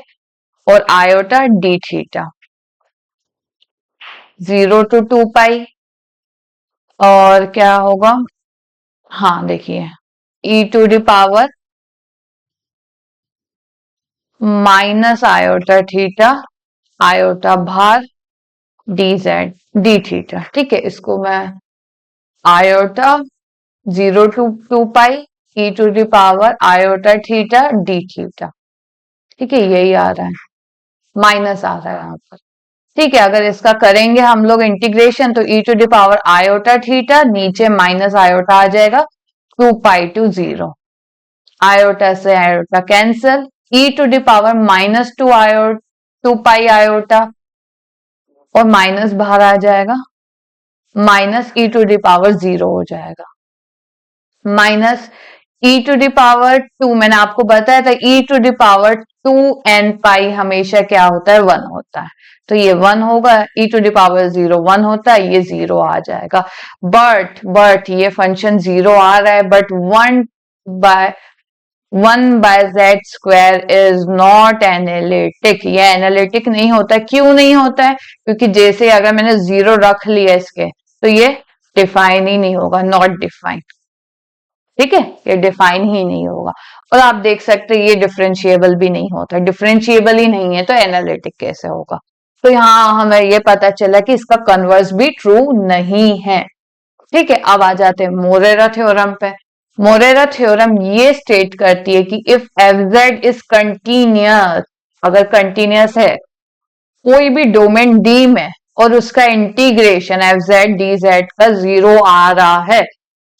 और iota d theta. 0 to 2 pi, और क्या होगा, हाँ देखिए, e to the power minus iota theta, iota bar d z d theta. ठीक है, इसको मैं iota 0 to 2 pi e to the power iota theta d theta. ठीक है, यही आ रहा है, माइनस आ रहा है यहाँ पर। ठीक है, अगर इसका करेंगे हम लोग इंटीग्रेशन तो e to the power iota theta, नीचे माइनस आयोटा आ जाएगा, 2 पाई टू 0, आयोटा से iota cancel, e to the power minus 2 iota 2 pi iota, और माइनस बाहर आ जाएगा, minus e to the power 0 हो जाएगा, minus e to the power 2, मैंने आपको बताया था e to the power 2 n pi हमेशा क्या होता है, 1 होता है, तो ये 1 होगा, e टू द पावर 0 1 होता है, ये 0 आ जाएगा। बट ये फंक्शन 0 आ रहा है, but 1 by z square is not analytic, ये एनालिटिक नहीं होता। क्यों नहीं होता है? क्योंकि जैसे अगर मैंने 0 रख लिया इसके, तो ये डिफाइन ही नहीं होगा, नॉट डिफाइन। ठीक है, ये डिफाइन ही नहीं होगा, और आप देख सकते हैं ये डिफरेंशिएबल भी नहीं होता, डिफरेंशिएबल ही नहीं है तो एनालिटिक कैसे होगा। तो यहाँ हमें ये पता चला कि इसका कन्वर्स भी ट्रू नहीं है। ठीक है, अब आ जाते हैं मोरेरा थ्योरम पे। मोरेरा थ्योरम ये स्टेट करती है कि if f z is continuous, अगर कंटिन्यूअस है कोई भी डोमेन डी में और उसका integration F Z D z का 0 आ रहा है,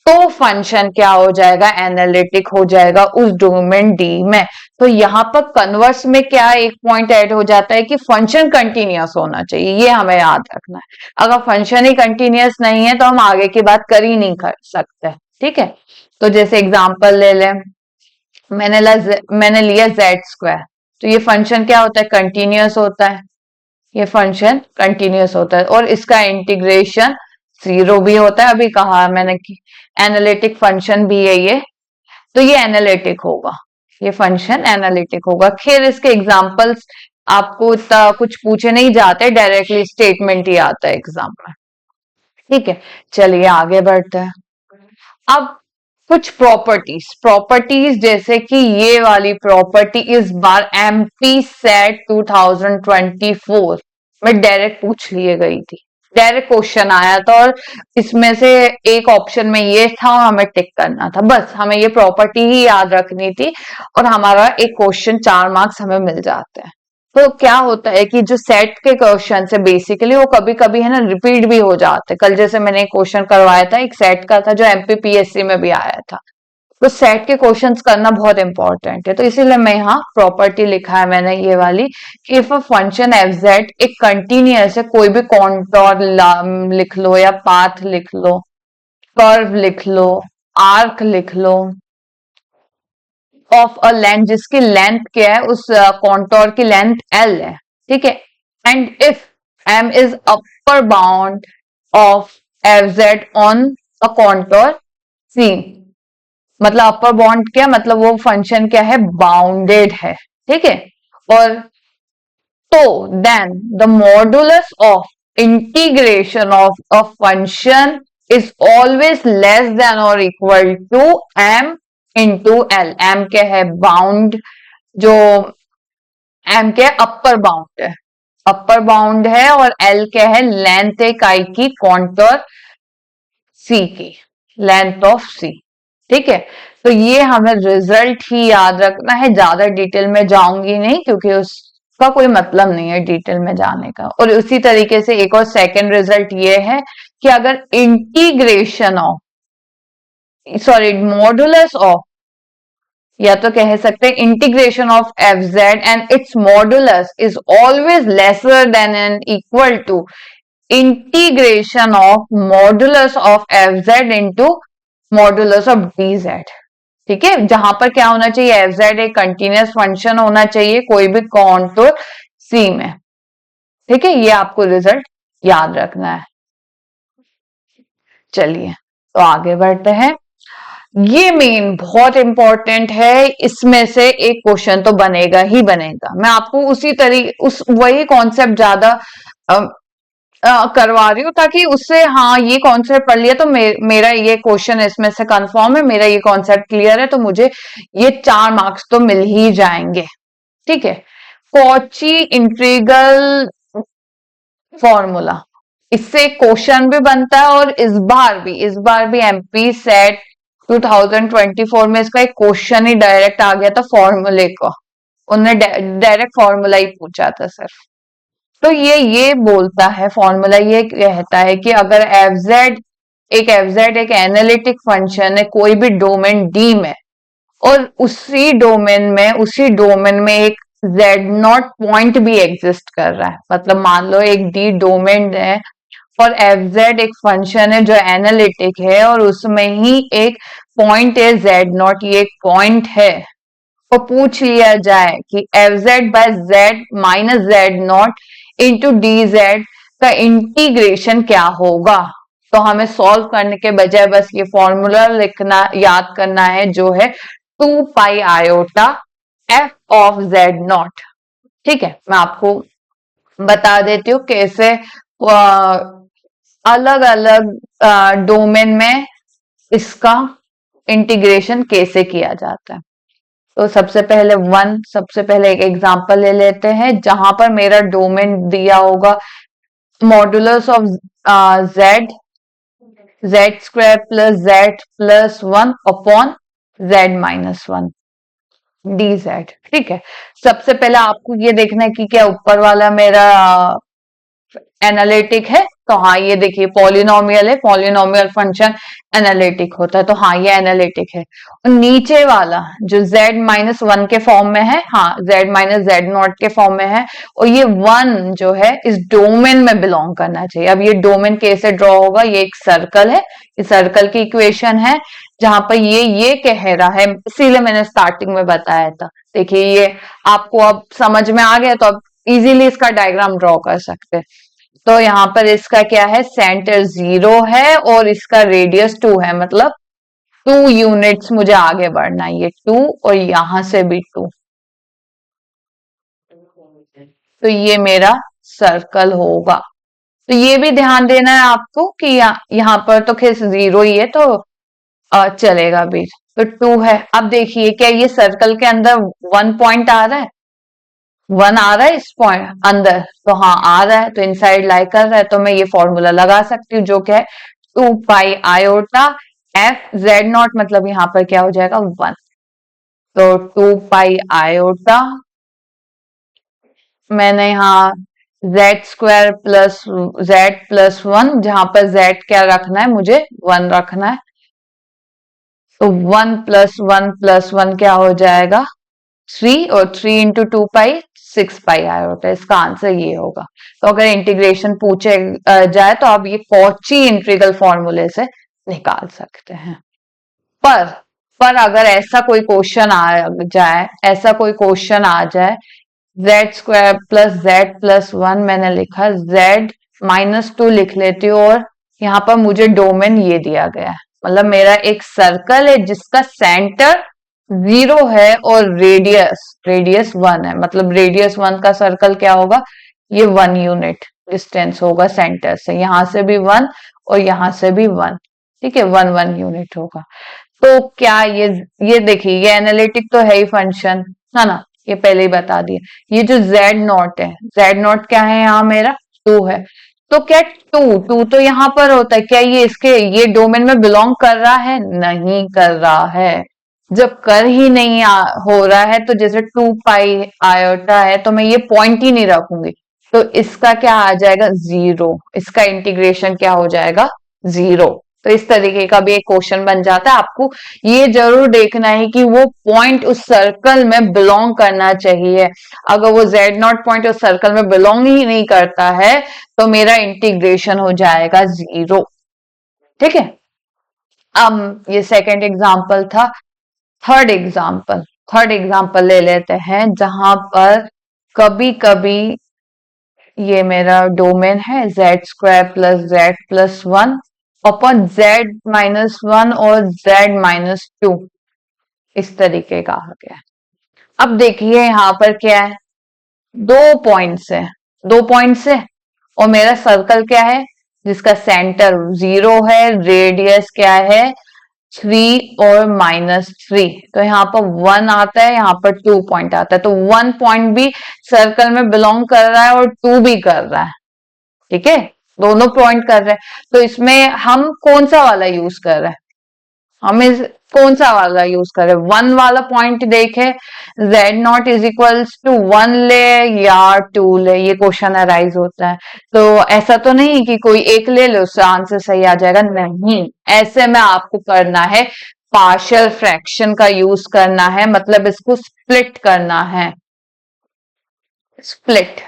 तो फंक्शन क्या हो जाएगा, एनालिटिक हो जाएगा उस डोमेन डी में। तो यहाँ पर कन्वर्स में क्या एक पॉइंट ऐड हो जाता है कि फंक्शन कंटिन्यूअस होना चाहिए, ये हमें याद रखना है। अगर फंक्शन ही कंटिन्यूअस नहीं है तो हम आगे की बात कर ही नहीं कर सकते। ठीक है, तो जैसे एग्जांपल ले लें, मैंने लिया जेड स्क्वायर, तो ये फंक्शन क्या होता है, कंटिन्यूअस होता है, ये फंक्शन कंटिन्यूअस होता है, और इसका इंटीग्रेशन 0 भी होता है, अभी कहा मैंने कि एनालिटिक फंक्शन भी है ये, तो ये एनालिटिक होगा, ये फंक्शन एनालिटिक होगा। खैर इसके एग्जांपल्स आपको कुछ पूछे नहीं जाते, डायरेक्टली स्टेटमेंट ही आता है एग्जाम में। ठीक है, चलिए आगे बढ़ते हैं। अब कुछ प्रॉपर्टीज जैसे कि ये वाली प्रॉपर्टी इस बार एमपी सेट 2024 में डायरेक्ट पूछ लिए गई थी, डायरेक्ट क्वेश्चन आया था, और इसमें से एक ऑप्शन में ये था और हमें टिक करना था, बस हमें ये प्रॉपर्टी ही याद रखनी थी और हमारा एक क्वेश्चन 4 मार्क्स हमें मिल जाते हैं। तो क्या होता है कि जो सेट के क्वेश्चन है बेसिकली वो कभी कभी है ना रिपीट भी हो जाते हैं। कल जैसे मैंने एक क्वेश्चन करवाया था, एक सेट का था जो एमपीपीएससी में भी आया था, तो सेट के क्वेश्चंस करना बहुत इंपॉर्टेंट है, तो इसीलिए मैं यहाँ प्रॉपर्टी लिखा है मैंने ये वाली, if a function F z एक कंटिन्यूअस है, कोई भी कॉन्टोर लिख लो या पाथ लिख लो, कर्व लिख लो, आर्क लिख लो, ऑफ अ लेंथ जिसकी लेंथ क्या है, उस कॉन्टोर की लेंथ एल है। ठीक है, and if M is upper bound of F Z on a contour C, मतलब अपर बाउंड क्या मतलब वो फंक्शन क्या है, बाउंडेड है। ठीक है, और तो then the modulus of integration of a function is always less than और equal to M into L. M क्या है, बाउंड, जो एम क्या है, अपर बाउंड है, अपर बाउंड है, और एल क्या है, लेंथ इकाई की कॉन्टोर सी की, लेंथ ऑफ सी। ठीक है, तो ये हमें रिजल्ट ही याद रखना है, ज्यादा डिटेल में जाऊंगी नहीं क्योंकि उसका कोई मतलब नहीं है डिटेल में जाने का। और उसी तरीके से एक और सेकंड रिजल्ट ये है कि अगर इंटीग्रेशन ऑफ मॉडुलस ऑफ, या तो कह सकते हैं integration of F z and its modulus is always lesser than and equal to integration of modulus of F z into modulus of d Z. ठीक है, जहां पर क्या होना चाहिए, एफ जेड एक कंटिन्यूअस फंक्शन होना चाहिए कोई भी कॉन्टूर सी में। ठीक है, ये आपको रिजल्ट याद रखना है। चलिए तो आगे बढ़ते हैं, ये मेन बहुत इंपॉर्टेंट है, इसमें से एक क्वेश्चन तो बनेगा ही बनेगा। मैं आपको उसी तरीके वही कॉन्सेप्ट ज्यादा करवा रही हूँ ताकि उससे हाँ ये कॉन्सेप्ट पढ़ लिया तो मेरा ये क्वेश्चन इसमें से कंफर्म है, मेरा ये कॉन्सेप्ट क्लियर है, तो मुझे ये 4 मार्क्स तो मिल ही जाएंगे। ठीक है। कॉची इंटीग्रल फॉर्मूला, इससे क्वेश्चन भी बनता है और इस बार भी एमपी सेट 2024 में इसका एक क्वेश्चन ही डायरेक्ट आ गया था फॉर्मूले का। उन्होंने डायरेक्ट फॉर्मूला ही पूछा था सिर्फ। तो ये बोलता है फॉर्मूला, ये कहता है कि अगर एफ जेड एक एनालिटिक फंक्शन है कोई भी डोमेन डी में, और उसी डोमेन में एक जेड नॉट पॉइंट भी एग्जिस्ट कर रहा है, मतलब मान लो एक डी डोमेन है और एफ जेड एक फंक्शन है जो एनालिटिक है और उसमें ही एक पॉइंट है जेड नॉट, ये एक पॉइंट है, तो पूछ लिया जाए कि f z by z minus z naught into d z का इंटीग्रेशन क्या होगा, तो हमें सॉल्व करने के बजाय बस ये फॉर्मूला लिखना याद करना है जो है 2 pi iota f of z naught. ठीक है, मैं आपको बता देती हूँ कैसे अलग अलग डोमेन में इसका इंटीग्रेशन कैसे किया जाता है। तो सबसे पहले एक एग्जांपल ले लेते हैं जहां पर मेरा डोमेन दिया होगा modulus of Z Z square plus z plus 1 upon Z minus 1 d Z. ठीक है, सबसे पहले आपको ये देखना है कि क्या ऊपर वाला मेरा एनालिटिक है, तो हाँ ये देखिए पॉलिनोमियल है, पॉलिनोमियल फंक्शन एनालिटिक होता है, तो हाँ ये एनालिटिक है। और नीचे वाला जो z माइनस 1 के फॉर्म में है, हाँ z माइनस जेड नॉट के फॉर्म में है, और ये 1 जो है इस डोमेन में बिलोंग करना चाहिए। अब ये डोमेन कैसे ड्रॉ होगा, ये एक सर्कल है, इस सर्कल की इक्वेशन है जहां पर ये कह रहा है, इसीलिए मैंने स्टार्टिंग में बताया था। देखिए ये आपको अब समझ में आ गया, तो अब इजीली इसका डायग्राम ड्रॉ कर सकते हैं। तो यहाँ पर इसका क्या है, सेंटर 0 है और इसका रेडियस 2 है, मतलब 2 यूनिट्स मुझे आगे बढ़ना है, ये 2 और यहां से भी 2, तो ये मेरा सर्कल होगा। तो ये भी ध्यान देना है आपको कि यहाँ पर तो खैर 0 ही है, तो चलेगा भी। तो 2 है। अब देखिए क्या ये सर्कल के अंदर 1 पॉइंट आ रहा है, 1 आ रहा है इस पॉइंट अंदर, तो हाँ आ रहा है, तो इनसाइड लाई कर रहा है, तो मैं ये फॉर्मूला लगा सकती हूँ जो क्या है 2 pi iota F Z not, मतलब यहाँ पर क्या हो जाएगा 1, तो 2 पाई आयोटा, मैंने यहाँ Z square plus z plus 1, जहां पर जेड क्या रखना है, मुझे 1 रखना है, तो 1 प्लस 1 क्या हो जाएगा 3, और 3 इंटू 2 पाई 6 पाई आया होता है, इसका आंसर ये होगा। तो अगर इंटीग्रेशन पूछे जाए तो आप ये कॉची इंटीग्रल फॉर्मूले से निकाल सकते हैं। पर अगर ऐसा कोई क्वेश्चन आ जाए Z square plus z plus 1, मैंने लिखा जेड माइनस 2 लिख लेती हूँ, और यहाँ पर मुझे डोमेन ये दिया गया है, मतलब मेरा एक सर्कल है जिसका सेंटर 0 है और रेडियस 1 है, मतलब रेडियस 1 का सर्कल क्या होगा, ये 1 यूनिट डिस्टेंस होगा सेंटर से, यहां से भी 1 और यहां से भी 1। ठीक है, 1 यूनिट होगा। तो क्या ये देखिए ये एनालिटिक तो है ही फंक्शन, है ना, ये पहले ही बता दिया। ये जो जेड नॉट है, जेड नॉट क्या है यहाँ मेरा 2 है, तो क्या 2 तो यहाँ पर होता है, क्या ये डोमेन में बिलोंग कर रहा है, नहीं कर रहा है। जब कर ही नहीं हो रहा है, तो जैसे 2 पाई आयोटा है, तो मैं ये पॉइंट ही नहीं रखूंगी, तो इसका क्या आ जाएगा 0, इसका इंटीग्रेशन क्या हो जाएगा 0। तो इस तरीके का भी एक क्वेश्चन बन जाता है। आपको ये जरूर देखना है कि वो पॉइंट उस सर्कल में बिलोंग करना चाहिए। अगर वो जेड नॉट पॉइंट उस सर्कल में बिलोंग ही नहीं करता है, तो मेरा इंटीग्रेशन हो जाएगा 0। ठीक है, अब ये सेकंड एग्जाम्पल था। थर्ड एग्जाम्पल ले लेते हैं, जहां पर कभी कभी ये मेरा डोमेन है z square plus z plus 1 upon Z minus 1 और जेड माइनस 2, इस तरीके का आ गया। अब देखिए यहाँ पर क्या है, 2 पॉइंट्स है, और मेरा सर्कल क्या है जिसका सेंटर 0 है, रेडियस क्या है 3 और -3, तो यहाँ पर 1 आता है, यहाँ पर 2 पॉइंट आता है, तो 1 पॉइंट भी सर्कल में बिलोंग कर रहा है और 2 भी कर रहा है। ठीक है, दोनों पॉइंट कर रहे हैं, तो इसमें हम कौन सा वाला यूज कर रहे हैं, हम इस कौन सा वाला यूज करें, 1 वाला पॉइंट देखे, z0 इज इक्वल्स टू 1 ले या 2 ले, ये क्वेश्चन अराइज होता है। तो ऐसा तो नहीं कि कोई एक ले लो उससे आंसर सही आ जाएगा, नहीं, ऐसे में आपको करना है पार्शियल फ्रैक्शन का यूज करना है, मतलब इसको स्प्लिट करना है, स्प्लिट,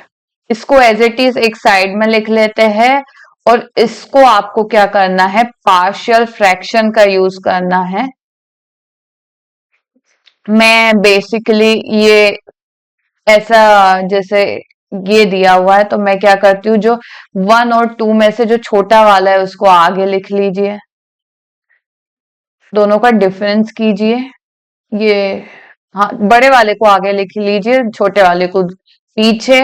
इसको एज इट इज एक साइड में लिख लेते हैं, और इसको आपको क्या करना है, पार्शियल फ्रैक्शन का यूज करना है। मैं बेसिकली ये ऐसा, जैसे ये दिया हुआ है तो मैं क्या करती हूँ, जो 1 और 2 में से जो छोटा वाला है उसको आगे लिख लीजिए, दोनों का डिफरेंस कीजिए, ये हाँ बड़े वाले को आगे लिख लीजिए, छोटे वाले को पीछे।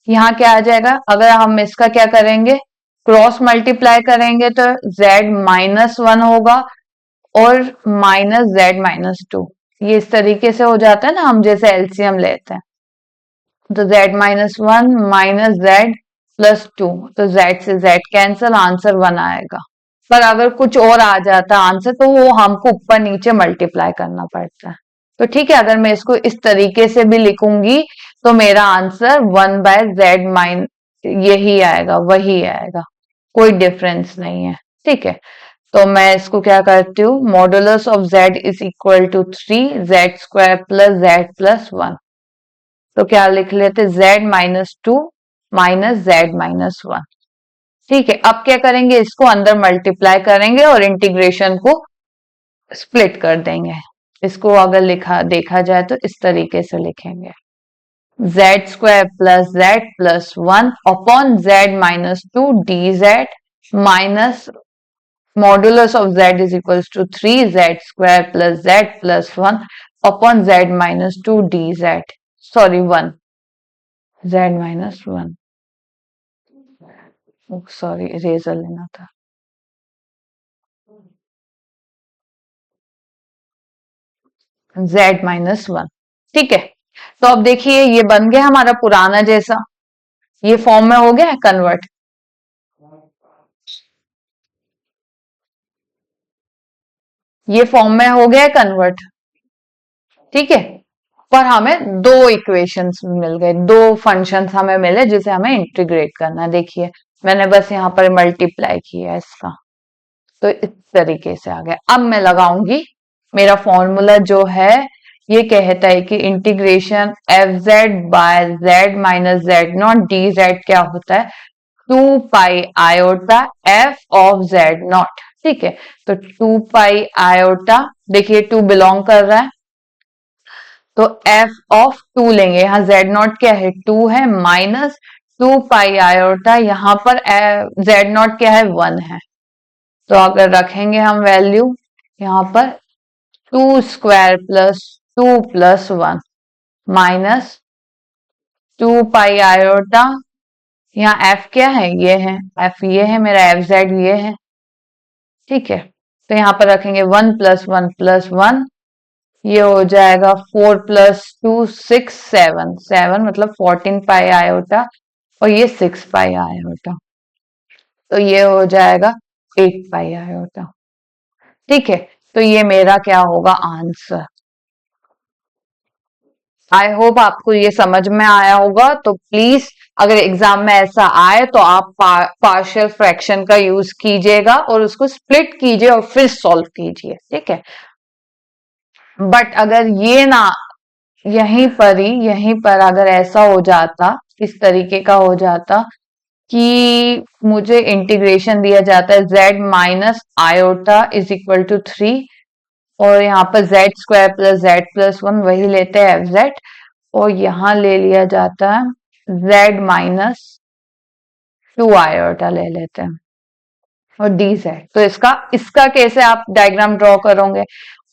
यहाँ क्या आ जाएगा, अगर हम इसका क्या करेंगे, क्रॉस मल्टीप्लाई करेंगे तो z-1 होगा और -z-2, ये इस तरीके से हो जाता है ना, हम जैसे एलसीएम लेते हैं, तो z-1 -z+2, तो z से z कैंसिल, आंसर 1 आएगा। पर अगर कुछ और आ जाता आंसर तो वो हमको ऊपर नीचे मल्टीप्लाई करना पड़ता है। तो ठीक है, अगर मैं इसको इस तरीके से भी लिखूंगी तो मेरा आंसर 1/z- यही आएगा, वही आएगा, कोई डिफरेंस नहीं है। ठीक है, तो मैं इसको क्या करती हूँ, modulus of z is equal to 3 z² plus z+1, तो क्या लिख लेते, z-2 माइनस z-1। ठीक है, अब क्या करेंगे, इसको अंदर मल्टीप्लाई करेंगे और इंटीग्रेशन को स्प्लिट कर देंगे। इसको अगर लिखा देखा जाए तो इस तरीके से लिखेंगे, z² plus z+1 upon z-2 dz minus modulus of z is equals to 3z² plus z+1 upon z-2 dz, sorry 1, z-1, sorry eraser लेना था, z-1। ठीक है, तो अब देखिए ये बन गया हमारा पुराना जैसा, ये फॉर्म में हो गया है कन्वर्ट, ये फॉर्म में हो गया है कन्वर्ट। ठीक है, पर हमें दो इक्वेशंस मिल गए, दो फंक्शंस हमें मिले जिसे हमें इंटीग्रेट करना है। देखिए मैंने बस यहाँ पर मल्टीप्लाई किया इसका, तो इस तरीके से आ गया। अब मैं लगाऊंगी मेरा फॉर्मूला जो है, ये कहता है कि इंटीग्रेशन f(z/z-z0 dz) क्या होता है, 2 pi iota f of z0। ठीक है, तो 2 पाई आयोटा, देखिए 2 बिलोंग कर रहा है तो f ऑफ 2 लेंगे, यहाँ z0 क्या है 2 है, माइनस 2 पाई आयोटा, यहाँ पर z0 क्या है 1 है, तो अगर रखेंगे हम वैल्यू यहाँ पर 2² plus 2 plus 1 minus 2 pi iota, यहाँ f क्या है, ये है f, ये है मेरा f(z), ये है। ठीक है, तो यहाँ पर रखेंगे 1 प्लस 1 प्लस 1, ये हो जाएगा 4 प्लस 2 6 7, 7 मतलब 14 पाई आयोटा, और ये 6 पाई आयोटा, तो ये हो जाएगा 8 पाई आयोटा। ठीक है, तो ये मेरा क्या होगा आंसर। आई होप आपको ये समझ में आया होगा। तो प्लीज अगर एग्जाम में ऐसा आए तो आप पार्शियल फ्रैक्शन का यूज कीजिएगा और उसको स्प्लिट कीजिए और फिर सॉल्व कीजिए। ठीक है, बट अगर ये ना, यहीं पर अगर ऐसा हो जाता, इस तरीके का हो जाता कि मुझे इंटीग्रेशन दिया जाता है z-आयोटा इज इक्वल टू 3, और यहाँ पर z² प्लस z+1 वही लेते हैं f(z), और यहाँ ले लिया जाता है z-2 आयोटा ले लेते हैं और dz। तो इसका कैसे आप डायग्राम ड्रॉ करोगे,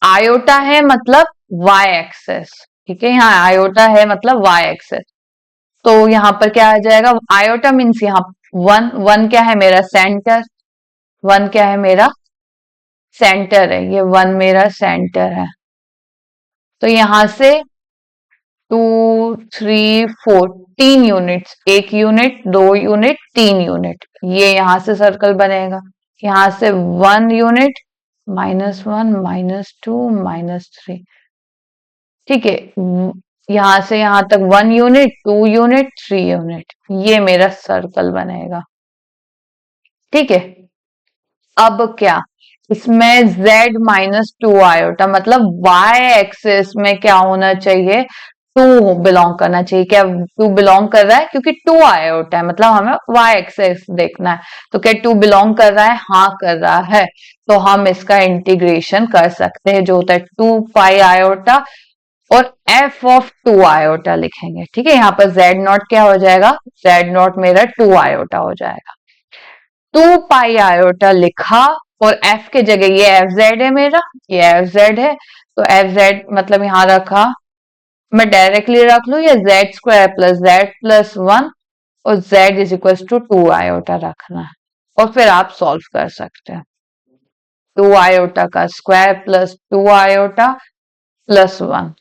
आयोटा है मतलब y एक्सेस, ठीक है, यहाँ आयोटा है मतलब y एक्सेस, तो यहाँ पर क्या आ जाएगा, आयोटा मीन्स यहाँ वन, वन क्या है मेरा सेंटर, वन क्या है मेरा सेंटर है, ये वन मेरा सेंटर है। तो यहां से 2 3 4 तीन यूनिट्स, एक यूनिट, 2 यूनिट, 3 यूनिट, ये यहां से सर्कल बनेगा। यहां से 1 यूनिट, -1, -2, -3, ठीक है। यहां से यहां तक 1 यूनिट, 2 यूनिट, 3 यूनिट, ये मेरा सर्कल बनेगा, ठीक है। अब क्या, इसमें z -2 आयोटा, मतलब y एक्सिस में क्या होना चाहिए, 2 बिलोंग करना चाहिए। क्या 2 बिलोंग कर रहा है, क्योंकि 2 आयोटा है, मतलब हमें y एक्सिस देखना है। तो क्या 2 बिलोंग कर रहा है, हाँ कर रहा है। तो हम इसका इंटीग्रेशन कर सकते हैं, जो होता है 2 पाई आयोटा और f(2 आयोटा) लिखेंगे, ठीक है। यहाँ पर z0 क्या हो जाएगा, z0 मेरा 2 आयोटा हो जाएगा। 2 पाई आयोटा लिखा, और f के जगह ये fz है मेरा, ये fz है, तो fz मतलब यहां रखा, मैं डायरेक्टली रख लू या z² + z+1 और z = 2 आयोटा रखना है, और फिर आप सॉल्व कर सकते हैं। 2 आयोटा का स्क्वायर प्लस 2 आयोटा +1,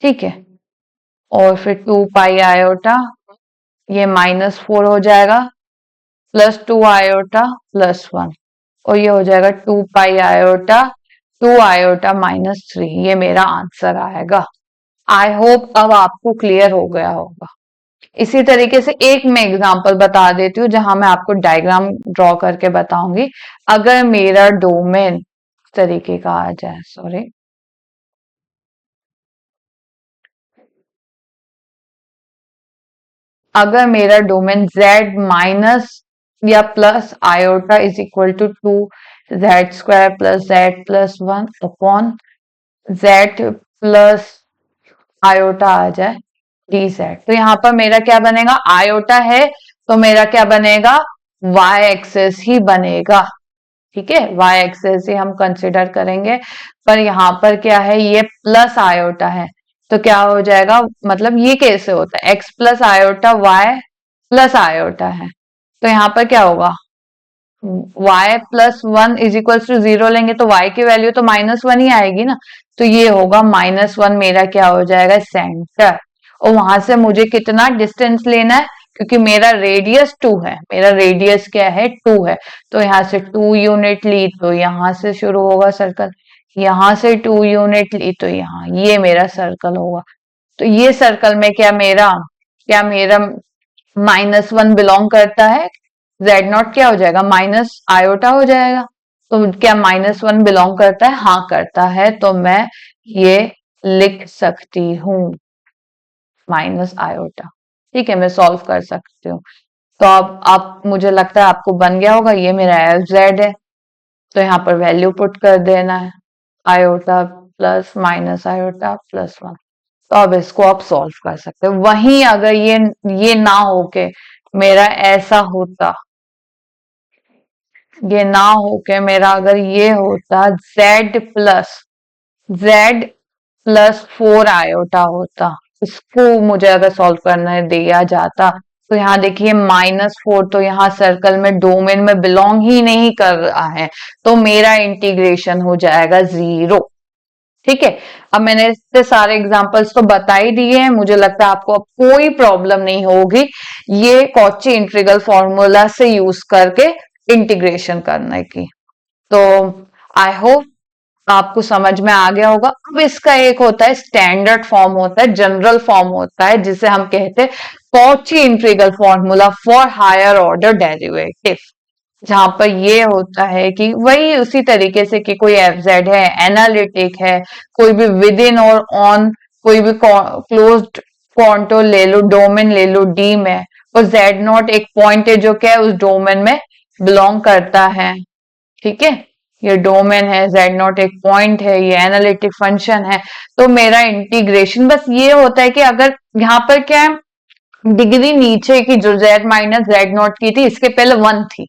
ठीक है। और फिर 2 पाई आयोटा, ये -4 हो जाएगा, +2 आयोटा +1, और ये हो जाएगा 2 पाई आयोटा, 2 आयोटा -3, ये मेरा आंसर आएगा। आई होप अब आपको क्लियर हो गया होगा। इसी तरीके से एक मैं एग्जांपल बता देती हूँ, जहां मैं आपको डायग्राम ड्रॉ करके बताऊंगी। अगर मेरा डोमेन इस तरीके का आ जाए, सॉरी, अगर मेरा डोमेन z माइनस या plus iota is equal to 2z² + z+1 upon z plus iota आ जाए dz, तो यहाँ पर मेरा क्या बनेगा, आयोटा है तो मेरा क्या बनेगा, y एक्सेस ही बनेगा, ठीक है। y एक्सेस ही हम कंसिडर करेंगे, पर यहाँ पर क्या है, ये प्लस आयोटा है, तो क्या हो जाएगा, मतलब ये कैसे होता है, x plus iota y plus iota है, तो यहाँ पर क्या होगा, y+1 = 0 लेंगे तो y की वैल्यू तो -1 ही आएगी ना, तो ये होगा -1 मेरा क्या हो जाएगा, सेंटर। और वहां से मुझे कितना डिस्टेंस लेना है, क्योंकि मेरा रेडियस 2 है, मेरा रेडियस क्या है, 2 है, तो यहाँ से 2 यूनिट ली तो यहाँ से शुरू होगा सर्कल, यहाँ से 2 यूनिट ली तो यहाँ, ये मेरा सर्कल होगा। तो ये सर्कल में क्या मेरा -1 बिलोंग करता है, z0 क्या हो जाएगा, -आयोटा हो जाएगा। तो क्या -1 बिलोंग करता है, हाँ करता है, तो मैं ये लिख सकती हूँ -आयोटा, ठीक है, मैं सॉल्व कर सकती हूँ। तो अब आप, मुझे लगता है आपको बन गया होगा, ये मेरा fz है, तो यहाँ पर वैल्यू पुट कर देना है, आयोटा प्लस -आयोटा +1। तो अब इसको आप सॉल्व कर सकते हो। वहीं अगर ये ना होके मेरा ऐसा होता, ये ना होके मेरा अगर ये होता z+4 आयोटा होता, इसको मुझे अगर सॉल्व करने दिया जाता, तो यहाँ देखिए -4 तो यहाँ सर्कल में डोमेन में बिलोंग ही नहीं कर रहा है, तो मेरा इंटीग्रेशन हो जाएगा 0, ठीक है। अब मैंने इससे सारे एग्जांपल्स तो बता ही दिए हैं, मुझे लगता है आपको अब कोई प्रॉब्लम नहीं होगी ये कॉची इंटीग्रल फॉर्मूला से यूज करके इंटीग्रेशन करने की। तो आई होप आपको समझ में आ गया होगा। अब इसका एक होता है स्टैंडर्ड फॉर्म, होता है जनरल फॉर्म, होता है जिसे हम कहते हैं Cauchy integral formula for higher order derivative, जहां पर ये होता है कि वही उसी तरीके से कि कोई एफजेड है, एनालिटिक है, कोई भी विद इन और ऑन, कोई भी क्लोज्ड कॉन्टोर ले लो, डोमेन ले लो डी में, और z0 एक पॉइंट है जो क्या है उस डोमेन में बिलोंग करता है, ठीक है। ये डोमेन है, z0 एक पॉइंट है, ये एनालिटिक फंक्शन है। तो मेरा इंटीग्रेशन बस ये होता है कि अगर यहाँ पर क्या है, डिग्री नीचे की जो z माइनस z0 की थी, इसके पहले 1 थी,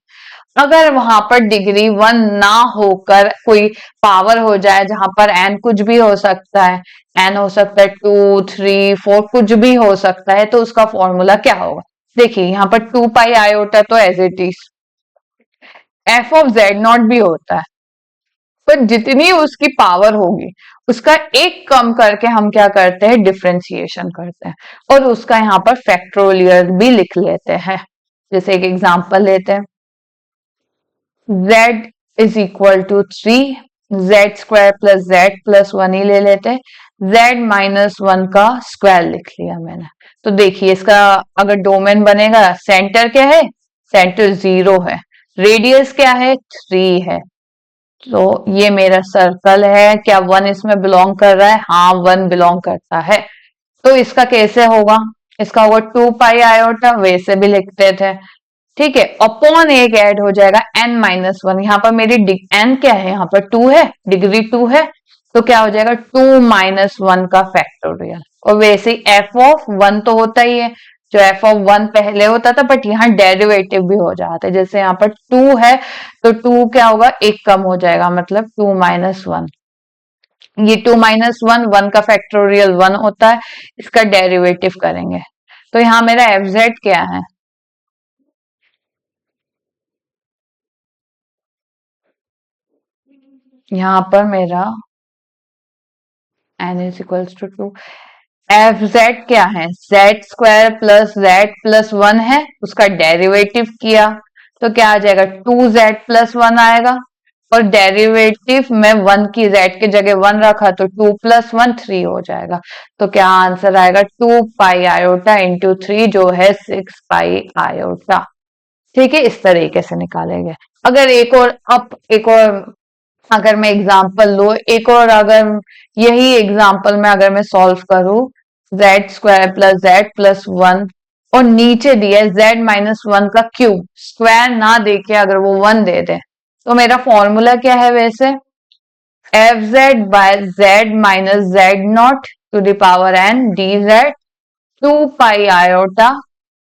अगर वहां पर डिग्री 1 ना होकर कोई पावर हो जाए, जहां पर n कुछ भी हो सकता है, n हो सकता है 2 3 4, कुछ भी हो सकता है, तो उसका फॉर्मूला क्या होगा, देखिए यहाँ पर 2 पाई आयोटा तो as it is, f of z naught भी होता है, पर जितनी उसकी पावर होगी उसका एक कम करके हम क्या करते हैं, डिफ्रेंसिएशन करते हैं, और उसका यहाँ पर फैक्टोरियल भी लिख लेते हैं। जैसे एक एग्जांपल लेते हैं, z is equal to 3, z square plus z plus 1 ही ले लेते हैं, z माइनस 1 का स्क्वायर लिख लिया मैंने। तो देखिए इसका अगर डोमेन बनेगा, सेंटर क्या है, सेंटर 0 है, रेडियस क्या है, 3 है, तो ये मेरा सर्कल है। क्या 1 इसमें बिलोंग कर रहा है, हाँ 1 बिलोंग करता है। तो इसका कैसे होगा, इसका होगा 2 पाई आयोटा, वैसे भी लिखते थे, ठीक है, अपॉन एक ऐड हो जाएगा n माइनस 1, यहाँ पर मेरी n क्या है, यहाँ पर 2 है, डिग्री 2 है, तो क्या हो जाएगा 2 माइनस 1 का फैक्टोरियल। और वैसे ही f ऑफ 1 तो होता ही है, जो f ऑफ 1 पहले होता था, बट यहाँ डेरिवेटिव भी हो जाता है। जैसे यहाँ पर 2 है तो 2 क्या होगा, एक कम हो जाएगा, मतलब 2 माइनस 1, ये 2 माइनस 1, 1 का फैक्टोरियल 1 होता है, इसका डेरिवेटिव करेंगे। तो यहाँ मेरा एफ जेड क्या है, यहाँ पर मेरा n is equals to 2, f z क्या है, z square plus z plus 1 है, उसका डेरिवेटिव किया तो क्या आ जाएगा, 2z प्लस 1 आएगा, और डेरिवेटिव में 1 की z की जगह 1 रखा तो 2 प्लस 1 3 हो जाएगा। तो क्या आंसर आएगा, 2 पाई आयोटा इंटू 3, जो है 6 पाई आयोटा। ठीक है, इस तरीके से निकालेंगे। अगर एक और, अब एक और अगर मैं एग्जांपल लो, एक और अगर यही एग्जांपल में अगर मैं सॉल्व करूं, Z square plus z plus 1, और नीचे दिया है जेड माइनस 1 का क्यूब, स्क्वायर ना देके अगर वो 1 दे दे, तो मेरा फॉर्मूला क्या है वैसे, f z by z minus z naught to the power n d z 2 pi iota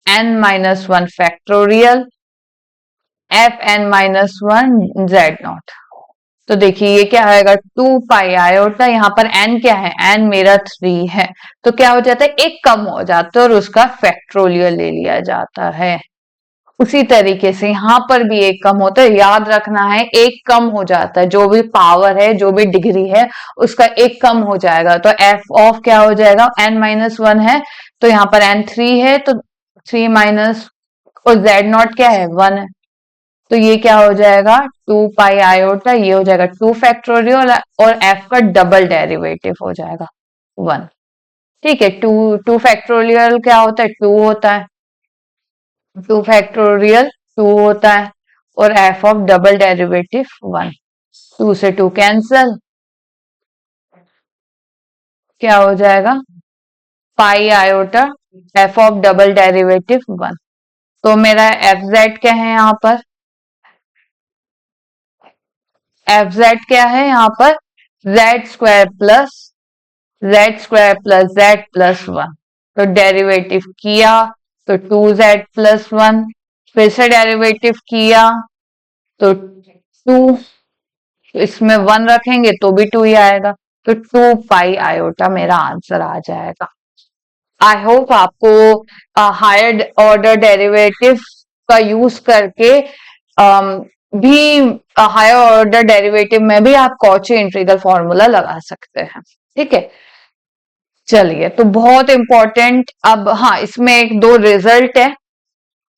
n minus 1 factorial f n minus 1 z naught. तो देखिए ये क्या आएगा, 2 पाई आयोटा, यहाँ पर n क्या है, n मेरा 3 है, तो क्या हो जाता है, एक कम हो जाता है और उसका फैक्टोरियल ले लिया जाता है। उसी तरीके से यहाँ पर भी एक कम होता है, याद रखना है, एक कम हो जाता है, जो भी पावर है, जो भी डिग्री है, उसका एक कम हो जाएगा। तो एफ ऑफ क्या हो जाएगा, n माइनस 1 है, तो यहाँ पर n 3 है, तो 3 माइनस, और z नॉट क्या है, 1 है, तो ये क्या हो जाएगा, 2 पाई आयोटा, ये हो जाएगा 2 फैक्टोरियल, और f का डबल डेरिवेटिव हो जाएगा 1। ठीक है, 2 फैक्टोरियल क्या होता है, 2 होता है, 2 फैक्टोरियल 2 होता है, और f ऑफ डबल डेरिवेटिव 1, 2 से 2 कैंसल, क्या हो जाएगा, पाई iota f of double derivative 1। तो मेरा एफ जेड क्या है यहाँ पर, एफ जेड क्या है यहाँ पर, जेड स्क्वायर जेड प्लस 1, तो डेरिवेटिव किया तो 2z प्लस 1, फिर से डेरिवेटिव किया तो 2, इसमें 1 रखेंगे तो भी 2 ही आएगा, तो 2 पाई आयोटा मेरा आंसर आ जाएगा। आई होप आपको हायर ऑर्डर डेरिवेटिव का यूज करके भी हायर ऑर्डर डेरिवेटिव में भी आप कॉची इंटीग्रल फॉर्मूला लगा सकते हैं। ठीक है, चलिए, तो बहुत इंपॉर्टेंट, अब हाँ इसमें एक दो रिजल्ट है,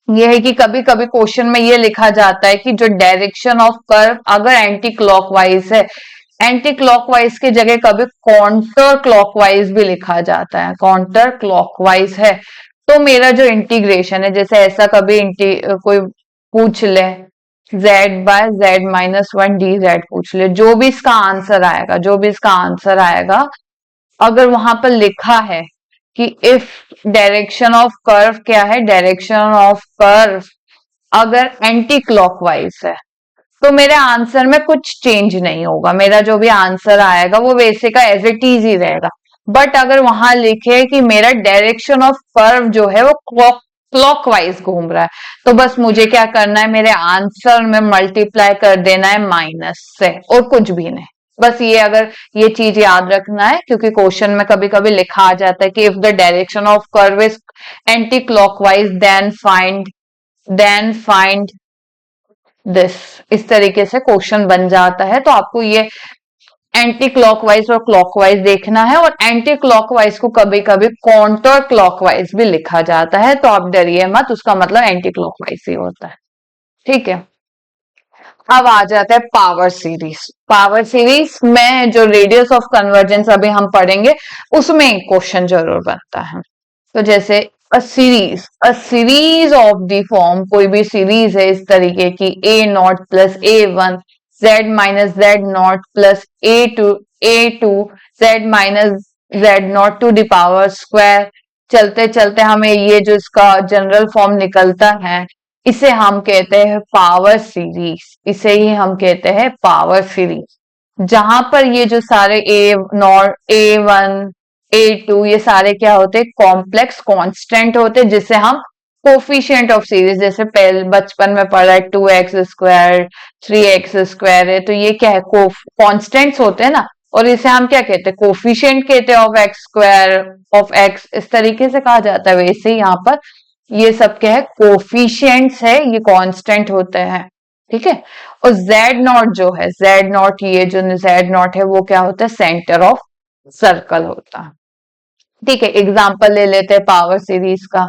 ये है कि कभी कभी क्वेश्चन में ये लिखा जाता है कि जो डायरेक्शन ऑफ कर्व अगर एंटी क्लॉकवाइज है, एंटी क्लॉकवाइज की जगह कभी काउंटर क्लॉकवाइज भी लिखा जाता है, काउंटर क्लॉकवाइज है, तो मेरा जो इंटीग्रेशन है, जैसे ऐसा कभी कोई पूछ ले, z by z minus 1 d z पूछ ले, जो भी इसका आंसर आएगा, जो भी इसका आंसर आएगा, अगर वहां पर लिखा है कि इफ डायरेक्शन ऑफ कर्व क्या है, डायरेक्शन ऑफ कर्व अगर एंटी क्लॉकवाइज है, तो मेरे आंसर में कुछ चेंज नहीं होगा, मेरा जो भी आंसर आएगा वो वैसे का एज इट इज ही रहेगा। बट अगर वहां लिखे कि मेरा डायरेक्शन ऑफ कर्व जो है वो क्लॉकवाइज घूम रहा है, तो बस मुझे क्या करना है, मेरे आंसर में मल्टीप्लाई कर देना है माइनस से, और कुछ भी नहीं। बस ये अगर ये चीज याद रखना है, क्योंकि क्वेश्चन में कभी कभी लिखा आ जाता है कि if the direction of curve is anti clockwise then find this. इस तरीके से क्वेश्चन बन जाता है, तो आपको ये एंटी क्लॉकवाइज और क्लॉकवाइज देखना है, और एंटी क्लॉकवाइज को कभी कभी काउंटर क्लॉकवाइज भी लिखा जाता है, तो आप डरिए मत, उसका मतलब एंटी क्लॉकवाइज ही होता है। ठीक है, अब आ जाता है पावर सीरीज। पावर सीरीज में जो रेडियस ऑफ कन्वर्जेंस अभी हम पढ़ेंगे उसमें क्वेश्चन जरूर बनता है। तो जैसे a series of the form, कोई भी सीरीज है इस तरीके की, a naught plus A1 z minus z naught plus a two z minus z naught to the power square. चलते चलते हमें ये जो इसका जनरल फॉर्म निकलता है, इसे हम कहते हैं पावर सीरीज। इसे ही हम कहते हैं पावर सीरीज, जहां पर ये जो सारे A1 A2 ये सारे क्या होते हैं, कॉम्प्लेक्स कांस्टेंट होते हैं, जिसे हम कोफिशिएंट ऑफ सीरीज, जैसे पहले बचपन में पढ़ा है 2x² 3x² है, तो ये क्या है, कॉन्स्टेंट्स होते हैं ना, और इसे हम क्या कहते हैं, कोफिशिएंट कहते हैं ऑफ x² ऑफ x, इस तरीके से कहा जाता है। वैसे ही यहाँ पर ये सब क्या है, कोफिशिएंट्स है, ये कांस्टेंट होते हैं। ठीक है, और Z0 जो है, Z0 ये जो Z0 है वो क्या होता है, सेंटर ऑफ सर्कल होता है। ठीक है, एग्जाम्पल ले लेते हैं पावर सीरीज का।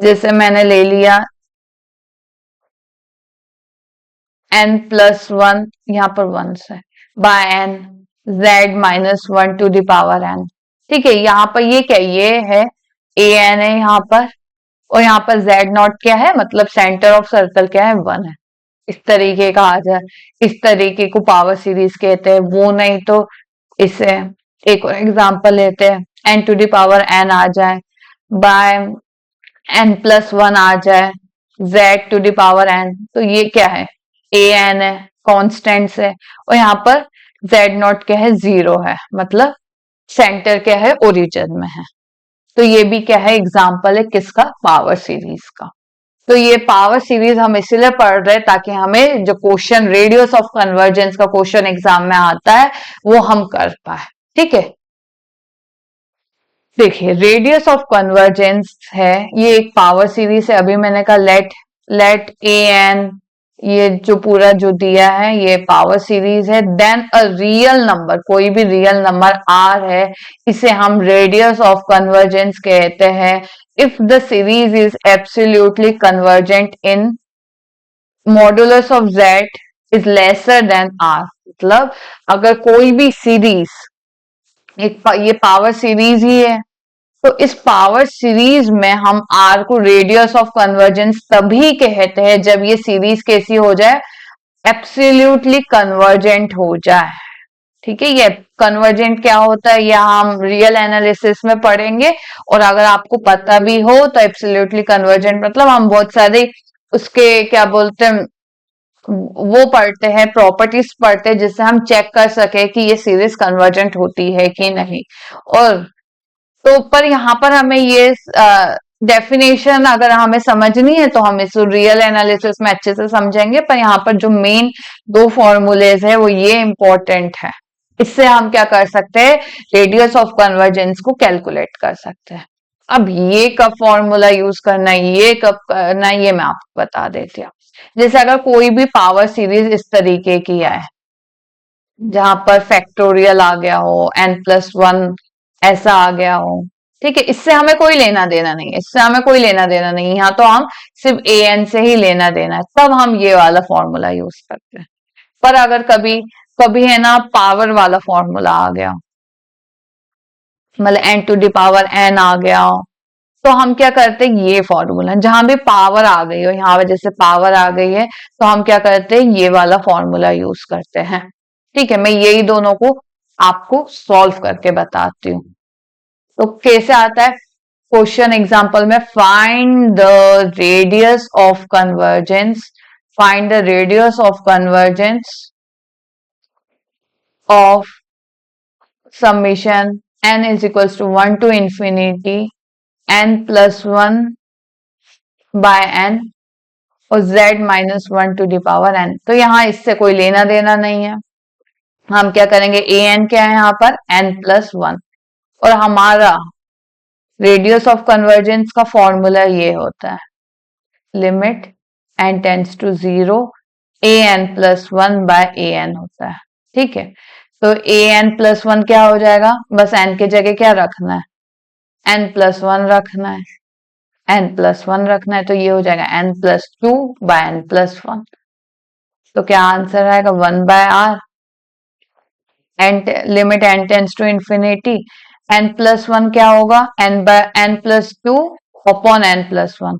जैसे मैंने ले लिया n+1, यहाँ पर 1 है, by n z-1 to the power n। ठीक है, यहाँ पर ये क्या, ये है an है यहाँ पर, और यहाँ पर Z0 क्या है, मतलब सेंटर ऑफ सर्कल क्या है, 1 है। इस तरीके का आ जाए, इस तरीके को पावर सीरीज कहते हैं। वो नहीं तो इसे एक और एग्जांपल लेते हैं, n to the power n आ जाए, बाय n+1 आ जाए, z to the power n, तो ये क्या है, an है, कॉन्स्टेंट्स है, और यहाँ पर Z0 क्या है, 0 है, मतलब सेंटर क्या है, ओरिजिन में है। तो ये भी क्या है, एग्जाम्पल है किसका, पावर सीरीज का। तो ये पावर सीरीज हम इसीलिए पढ़ रहे हैं ताकि हमें जो क्वेश्चन रेडियस ऑफ कन्वर्जेंस का क्वेश्चन एग्जाम में आता है वो हम कर पाए। ठीक है, देखिए रेडियस ऑफ कन्वर्जेंस है, ये एक पावर सीरीज है। अभी मैंने कहा लेट ए एन, ये जो पूरा जो दिया है ये पावर सीरीज है। देन अ रियल नंबर, कोई भी रियल नंबर आर है, इसे हम रेडियस ऑफ कन्वर्जेंस कहते हैं। If the series is absolutely convergent in modulus of z is lesser than r, मतलब अगर कोई भी सीरीज, ये पावर सीरीज ही है, तो इस पावर सीरीज में हम आर को रेडियस ऑफ कन्वर्जेंस तभी कहते हैं जब ये सीरीज कैसी हो जाए, एब्सोल्युटली कन्वर्जेंट हो जाए। ठीक है, ये कन्वर्जेंट क्या होता है, यह हम रियल एनालिसिस में पढ़ेंगे, और अगर आपको पता भी हो तो एब्सोल्युटली कन्वर्जेंट मतलब हम बहुत सारे उसके क्या बोलते हैं, वो पढ़ते हैं, प्रॉपर्टीज पढ़ते हैं, जिससे हम चेक कर सके कि ये सीरीज कन्वर्जेंट होती है कि नहीं। और तो पर यहाँ पर हमें ये डेफिनेशन अगर हमें समझनी है तो हम इस रियल एनालिसिस में अच्छे से समझेंगे, पर यहाँ पर जो मेन दो फॉर्मूलेज है वो ये इंपॉर्टेंट है। इससे हम क्या कर सकते हैं, रेडियस ऑफ कन्वर्जेंस को कैलकुलेट कर सकते हैं। अब ये कब फॉर्मूला यूज करना है, ये कब करना है, ये मैं आपको बता देती हूँ। जैसे अगर कोई भी पावर सीरीज इस तरीके की है, जहां पर फैक्टोरियल आ गया हो, n+1 ऐसा आ गया हो, ठीक है, इससे हमें कोई लेना देना नहीं है, इससे हमें कोई लेना देना नहीं है, यहाँ तो हम सिर्फ an से ही लेना देना है, तब हम ये वाला फॉर्मूला यूज करते हैं। पर अगर कभी कभी है ना पावर वाला फॉर्मूला आ गया, मतलब n to the power n आ गया हो, तो हम क्या करते हैं, ये फॉर्मूला जहां भी पावर आ गई हो, यहाँ पे जैसे पावर आ गई है तो हम क्या करते हैं, ये वाला फॉर्मूला यूज करते हैं। ठीक है, मैं यही दोनों को आपको सॉल्व करके बताती हूँ। तो कैसे आता है क्वेश्चन एग्जांपल में, find the radius of convergence, find the radius of convergence of summation n is equals to 1 to infinity n+1 by n और z-1 to the power n। तो यहाँ इससे कोई लेना देना नहीं है, हम क्या करेंगे, ए एन क्या है यहाँ पर, n+1, और हमारा रेडियस ऑफ कन्वर्जेंस का फॉर्मूला ये होता है, limit n tends to 0 an+1 by an होता है। ठीक है, तो an+1 क्या हो जाएगा, बस n की जगह क्या रखना है, n+1 रखना है, n+1 रखना है, तो ये हो जाएगा n+2 बाय n+1। तो क्या आंसर आएगा, 1/r, limit n tends to infinity, n+1 क्या होगा, n+2 अपॉन n+1,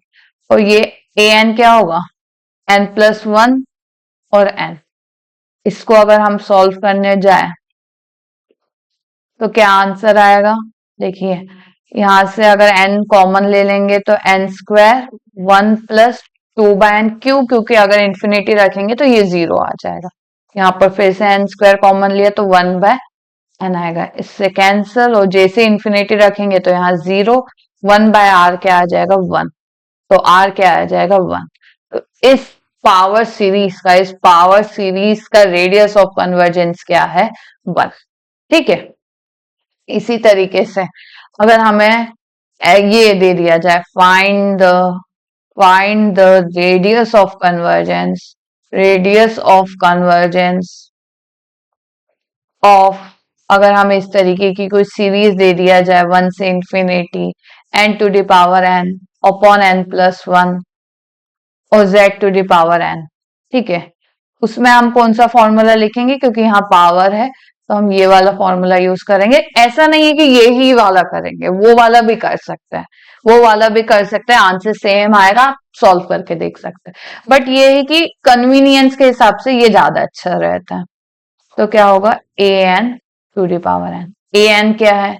और ये an क्या होगा, n+1 और n। इसको अगर हम सॉल्व करने जाए तो क्या आंसर आएगा, देखिए यहां से अगर n कॉमन ले लेंगे तो n² 1+2/n, क्योंकि अगर इंफिनिटी रखेंगे तो ये 0 आ जाएगा। यहाँ पर फिर से n² कॉमन लिया तो 1/n आएगा, इससे कैंसल, और जैसे इंफिनिटी रखेंगे तो यहाँ 0, 1/r क्या आ जाएगा, 1, तो r क्या आ जाएगा, 1। तो इस पावर सीरीज का रेडियस ऑफ कन्वर्जेंस क्या है, 1। ठीक है, इसी तरीके से अगर हमें ये दे दिया जाए, find the radius of convergence of, अगर हमें इस तरीके की कोई सीरीज दे दिया जाए 1 से इंफिनिटी n⁻n अपॉन n+1 और z⁻n, ठीक है, उसमें हम कौन सा फॉर्मूला लिखेंगे, क्योंकि यहाँ पावर है तो हम ये वाला फॉर्मूला यूज करेंगे। ऐसा नहीं है कि ये ही वाला करेंगे, वो वाला भी कर सकते हैं, आंसर सेम आएगा, आप सॉल्व करके देख सकते हैं, बट ये है कि कन्वीनियंस के हिसाब से ये ज्यादा अच्छा रहता है। तो क्या होगा, an⁻n, an क्या है,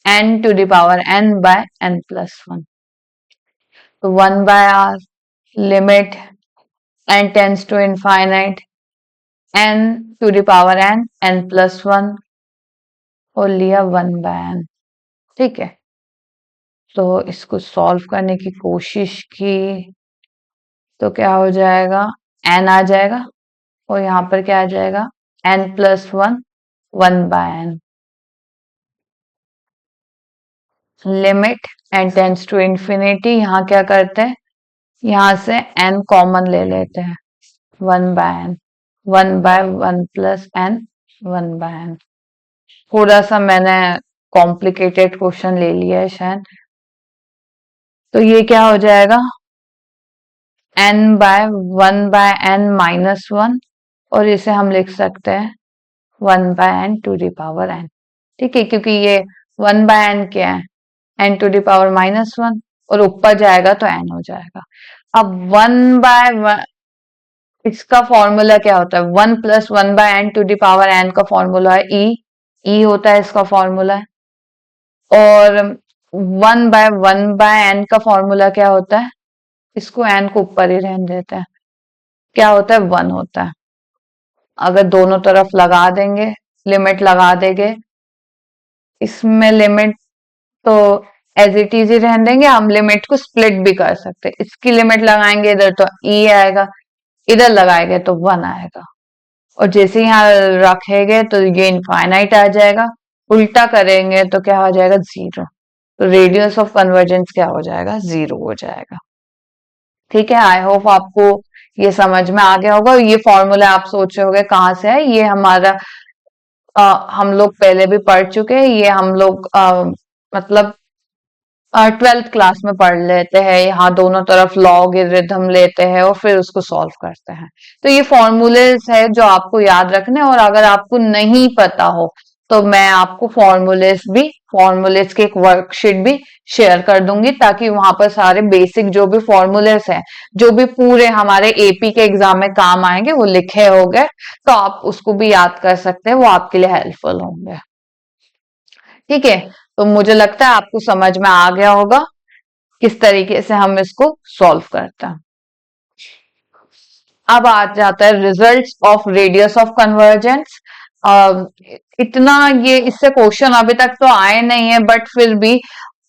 n⁻n बाय n+1, तो 1/r, limit n tends to infinite n⁻n n+1 और लिया 1/n। ठीक है, तो इसको सॉल्व करने की कोशिश की तो क्या हो जाएगा, n आ जाएगा, और यहाँ पर क्या आ जाएगा, n+1 1/n, limit n tends to infinity, यहाँ क्या करते हैं, यहाँ से n कॉमन ले लेते हैं, 1/n, 1/1+n 1/n। थोड़ा सा मैंने कॉम्प्लिकेटेड क्वेश्चन ले लिया है शायद, तो ये क्या हो जाएगा, n/1/n-1, और इसे हम लिख सकते हैं 1/n⁻n। ठीक है, क्योंकि ये 1/n क्या है, n⁻⁻1, और ऊपर जाएगा तो n हो जाएगा। अब 1/1 इसका फॉर्मूला क्या होता है, 1+1/n⁻n का फॉर्मूला है e होता है इसका फॉर्मूला, और 1/1/n का फॉर्मूला क्या होता है, इसको n को ऊपर ही रहने देते हैं, क्या होता है, 1 होता है। अगर दोनों तरफ लगा देंगे, लिमिट लगा देंगे, इसमें लिमिट तो एज इट इज ही रहने देंगे, हम लिमिट को स्प्लिट भी कर सकते हैं, इसकी लिमिट लगाएंगे इधर तो e आएगा, इधर लगाएंगे तो 1 आएगा, और जैसे यहाँ रखेंगे तो ये इनफाइनाइट आ जाएगा, उल्टा करेंगे तो क्या हो जाएगा, 0, तो रेडियस ऑफ कन्वर्जेंस क्या हो जाएगा, 0 हो जाएगा। ठीक है, आई होप आपको ये समझ में आ गया होगा। ये फॉर्मूला आप सोच रहे होंगे कहाँ से है, ये हमारा हम लोग पहले भी पढ़ चुके हैं, ये हम लोग मतलब 12th क्लास में पढ़ लेते हैं, यहाँ दोनों तरफ लॉगरिथम लेते हैं और फिर उसको सॉल्व करते हैं। तो ये फॉर्मूलेस है जो आपको याद रखने, और अगर आपको नहीं पता हो तो मैं आपको फॉर्मूलेस की एक वर्कशीट भी शेयर कर दूंगी, ताकि वहां पर सारे बेसिक जो भी फॉर्मूलेस है, जो भी पूरे हमारे एपी के एग्जाम में काम आएंगे, वो लिखे होंगे, तो आप उसको भी याद कर सकते हैं, वो आपके लिए हेल्पफुल होंगे। ठीक है, तो मुझे लगता है आपको समझ में आ गया होगा किस तरीके से हम इसको सॉल्व करते हैं। अब आ जाता है results of radius of convergence. इतना ये इससे क्वेश्चन अभी तक तो आए नहीं है, बट फिर भी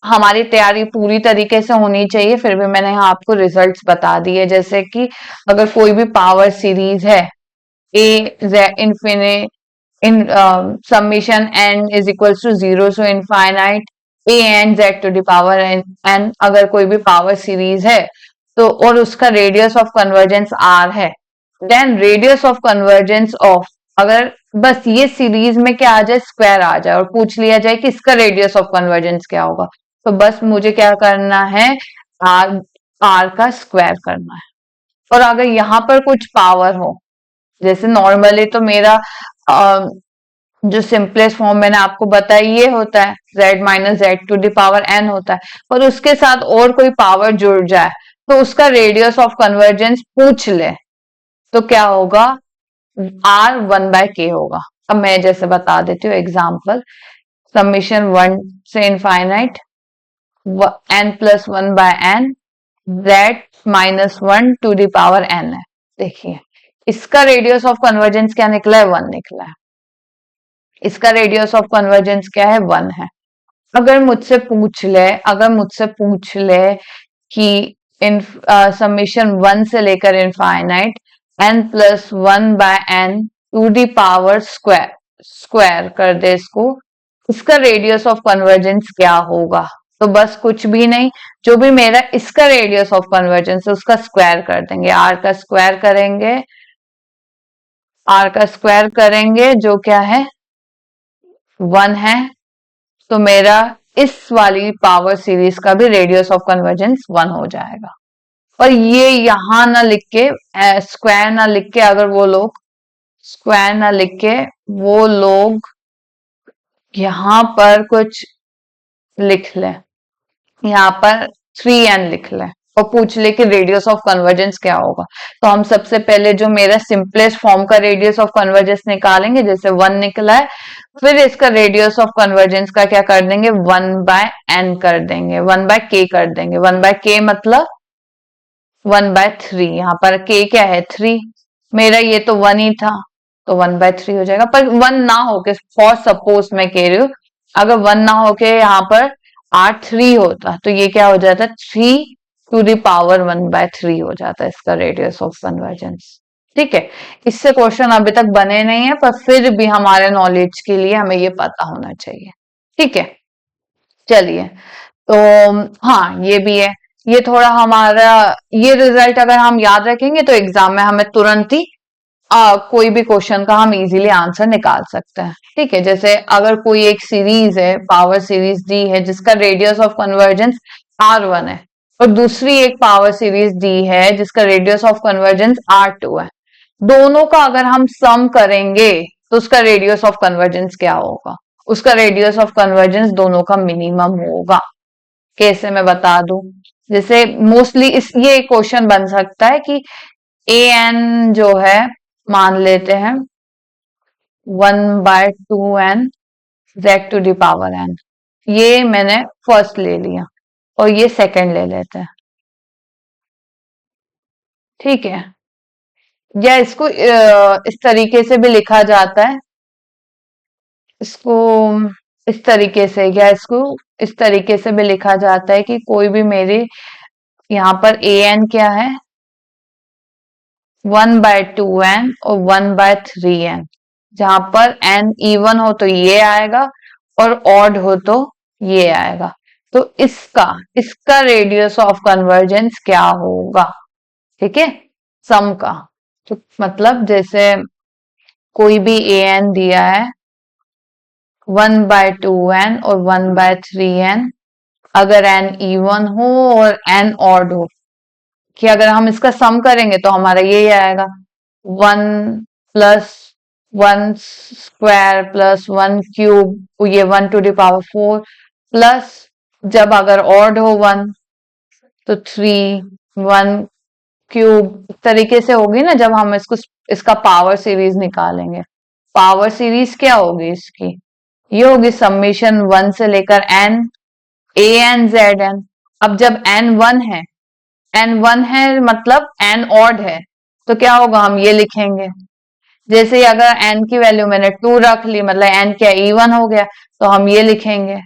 हमारी तैयारी पूरी तरीके से होनी चाहिए, फिर भी मैंने यहाँ आपको रिजल्ट्स बता दिए, जैसे कि अगर कोई भी पावर सीरीज है a z in summation n is equals to 0 so infinite a and z to the power n अगर कोई भी पावर सीरीज है तो और उसका रेडियस ऑफ कन्वर्जेंस r है, then radius of convergence of, अगर बस ये सीरीज में क्या आ जाए, स्क्वायर आ जाए और पूछ लिया जाए कि इसका रेडियस ऑफ कन्वर्जेंस क्या होगा, तो बस मुझे क्या करना है, r का स्क्वायर करना है। और अगर यहाँ पर कुछ पावर हो, जैसे नॉर्मली तो मेरा जो सिंपलेस्ट फॉर्म मैंने आपको बताया ये होता है z minus z to the power n होता है, पर उसके साथ और कोई पावर जुड़ जाए तो उसका रेडियस ऑफ कन्वर्जेंस पूछ ले तो क्या होगा, r 1/k होगा। अब मैं जैसे बता देती हूँ एग्जाम्पल, समीशन 1 से infinite n plus 1/n z minus 1 to the power n है। देखिए इसका रेडियस ऑफ कन्वर्जेंस क्या निकला है, 1 निकला है। इसका रेडियस ऑफ कन्वर्जेंस क्या है, 1 है। अगर मुझसे पूछ ले कि इन समीशन 1 से लेकर infinite n plus 1/n to the power square कर दे इसको, इसका रेडियस ऑफ कन्वर्जेंस क्या होगा, तो बस कुछ भी नहीं, जो भी मेरा इसका रेडियस ऑफ कन्वर्जेंस है उसका स्क्वायर कर देंगे, r का स्क्वायर करेंगे जो क्या है 1 है, तो मेरा इस वाली पावर सीरीज का भी रेडियस ऑफ कन्वर्जेंस 1 हो जाएगा। और ये यहां ना लिख के स्क्वायर ना लिख के, अगर वो लोग स्क्वायर ना लिख के वो लोग यहां पर कुछ लिख ले, यहाँ पर 3n लिख ले और पूछ ले कि रेडियस ऑफ कन्वर्जेंस क्या होगा, तो हम सबसे पहले जो मेरा सिंपलेस्ट फॉर्म का रेडियस ऑफ कन्वर्जेंस निकालेंगे, जैसे 1 निकला है, फिर इसका रेडियस ऑफ कन्वर्जेंस का क्या कर देंगे, 1/n कर देंगे, 1/k कर देंगे। 1/k मतलब 1/3, यहाँ पर k क्या है 3, मेरा ये तो 1 ही था तो 1/3 हो जाएगा। पर 1 ना होके, फॉर सपोज मैं कह रही हूँ, अगर 1 ना होके यहाँ पर r3 होता तो ये क्या हो जाता, 3 टू द पावर 1/3 हो जाता है इसका रेडियस ऑफ कन्वर्जेंस। ठीक है, इससे क्वेश्चन अभी तक बने नहीं है, पर फिर भी हमारे नॉलेज के लिए हमें ये पता होना चाहिए। ठीक है, चलिए, तो हाँ ये भी है, ये थोड़ा हमारा, ये रिजल्ट अगर हम याद रखेंगे तो एग्जाम में हमें तुरंत ही कोई भी क्वेश्चन का हम इजीली आंसर निकाल सकते हैं। ठीक है, जैसे अगर कोई एक सीरीज है, पावर सीरीज डी है, जिसका रेडियस ऑफ कन्वर्जेंस r1 है, और दूसरी एक पावर सीरीज डी है जिसका रेडियस ऑफ कन्वर्जेंस r2 है, दोनों का अगर हम सम करेंगे तो उसका रेडियस ऑफ कन्वर्जेंस क्या होगा, उसका रेडियस ऑफ कन्वर्जेंस दोनों का मिनिमम होगा। कैसे मैं बता दूं, जैसे मोस्टली ये क्वेश्चन बन सकता है कि an जो है मान लेते हैं 1/2n z to the power n, ये मैंने फर्स्ट ले लिया और ये सेकंड ले लेते हैं। ठीक है, या इसको इस तरीके से भी लिखा जाता है, इसको इस तरीके से, या इसको इस तरीके से भी लिखा जाता है कि कोई भी मेरे यहाँ पर an क्या है 1/2n और 1/3n, जहां पर n इवन हो तो ये आएगा और ऑड हो तो ये आएगा, तो इसका रेडियस ऑफ कन्वर्जेंस क्या होगा। ठीक है, सम का, तो मतलब जैसे कोई भी an दिया है 1/2n और 1/3n, अगर n इवन हो और n ऑड हो, कि अगर हम इसका सम करेंगे तो हमारा ये आएगा 1 प्लस 1 स्क्वायर प्लस 1 क्यूब, ये 1 टू द पावर 4, प्लस जब अगर ऑड हो 1 तो 3, 1 क्यूब, इस तरीके से होगी ना जब हम इसका पावर सीरीज निकालेंगे। पावर सीरीज क्या होगी इसकी, ये होगी समीशन 1 से लेकर n an zn। अब जब n 1 है मतलब n ऑड है, तो क्या होगा, हम ये लिखेंगे, जैसे ही अगर n की वैल्यू मैंने 2 रख ली मतलब n क्या इवन हो गया, तो हम ये लिखेंगे,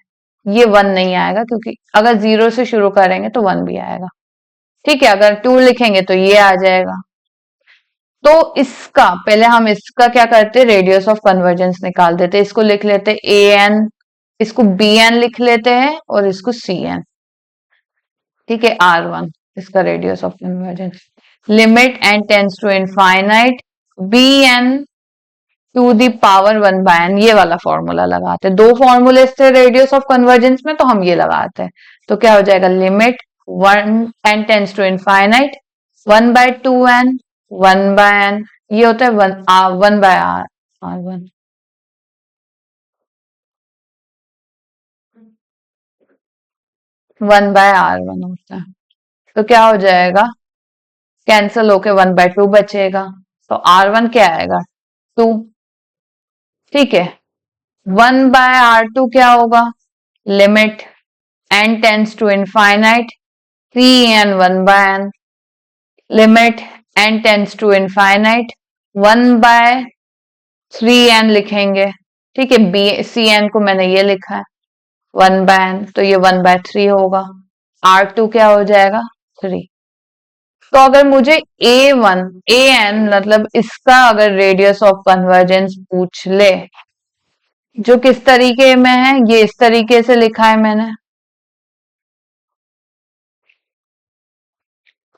ये 1 नहीं आएगा क्योंकि अगर 0 से शुरू करेंगे तो 1 भी आएगा। ठीक है, अगर 2 लिखेंगे तो ये आ जाएगा। तो इसका पहले हम इसका क्या करते, रेडियस ऑफ कन्वर्जेंस निकाल देते, इसको लिख लेते ए एन, इसको बी एन लिख लेते हैं और इसको सी एन, ठीक है, आर वन इसका radius of convergence. Limit n tends to infinite b n to the power one by n, ये वाला फॉर्मूला लगाते हैं। दो फॉर्मूले थे रेडियस ऑफ कन्वर्जेंस में, तो हम ये लगाते हैं। तो क्या हो जाएगा, limit one n tends to infinite one by two n one by n, ये होता है one by r r one, one by r one होता है। तो क्या हो जाएगा, कैंसिल होके वन बाय टू बचेगा, तो आर वन क्या आएगा, टू, ठीक है। वन बाय आर टू क्या होगा, limit n tends to infinite three n one by n, limit n tends to infinite one by three n लिखेंगे, ठीक है। बी सी एन को मैंने ये लिखा है वन बाय एन, तो ये वन बाय थ्री होगा। आर टू क्या हो जाएगा, थ्री। तो अगर मुझे ए वन ए एन मतलब इसका अगर रेडियस ऑफ कन्वर्जेंस पूछ ले, जो किस तरीके में है, ये इस तरीके से लिखा है मैंने,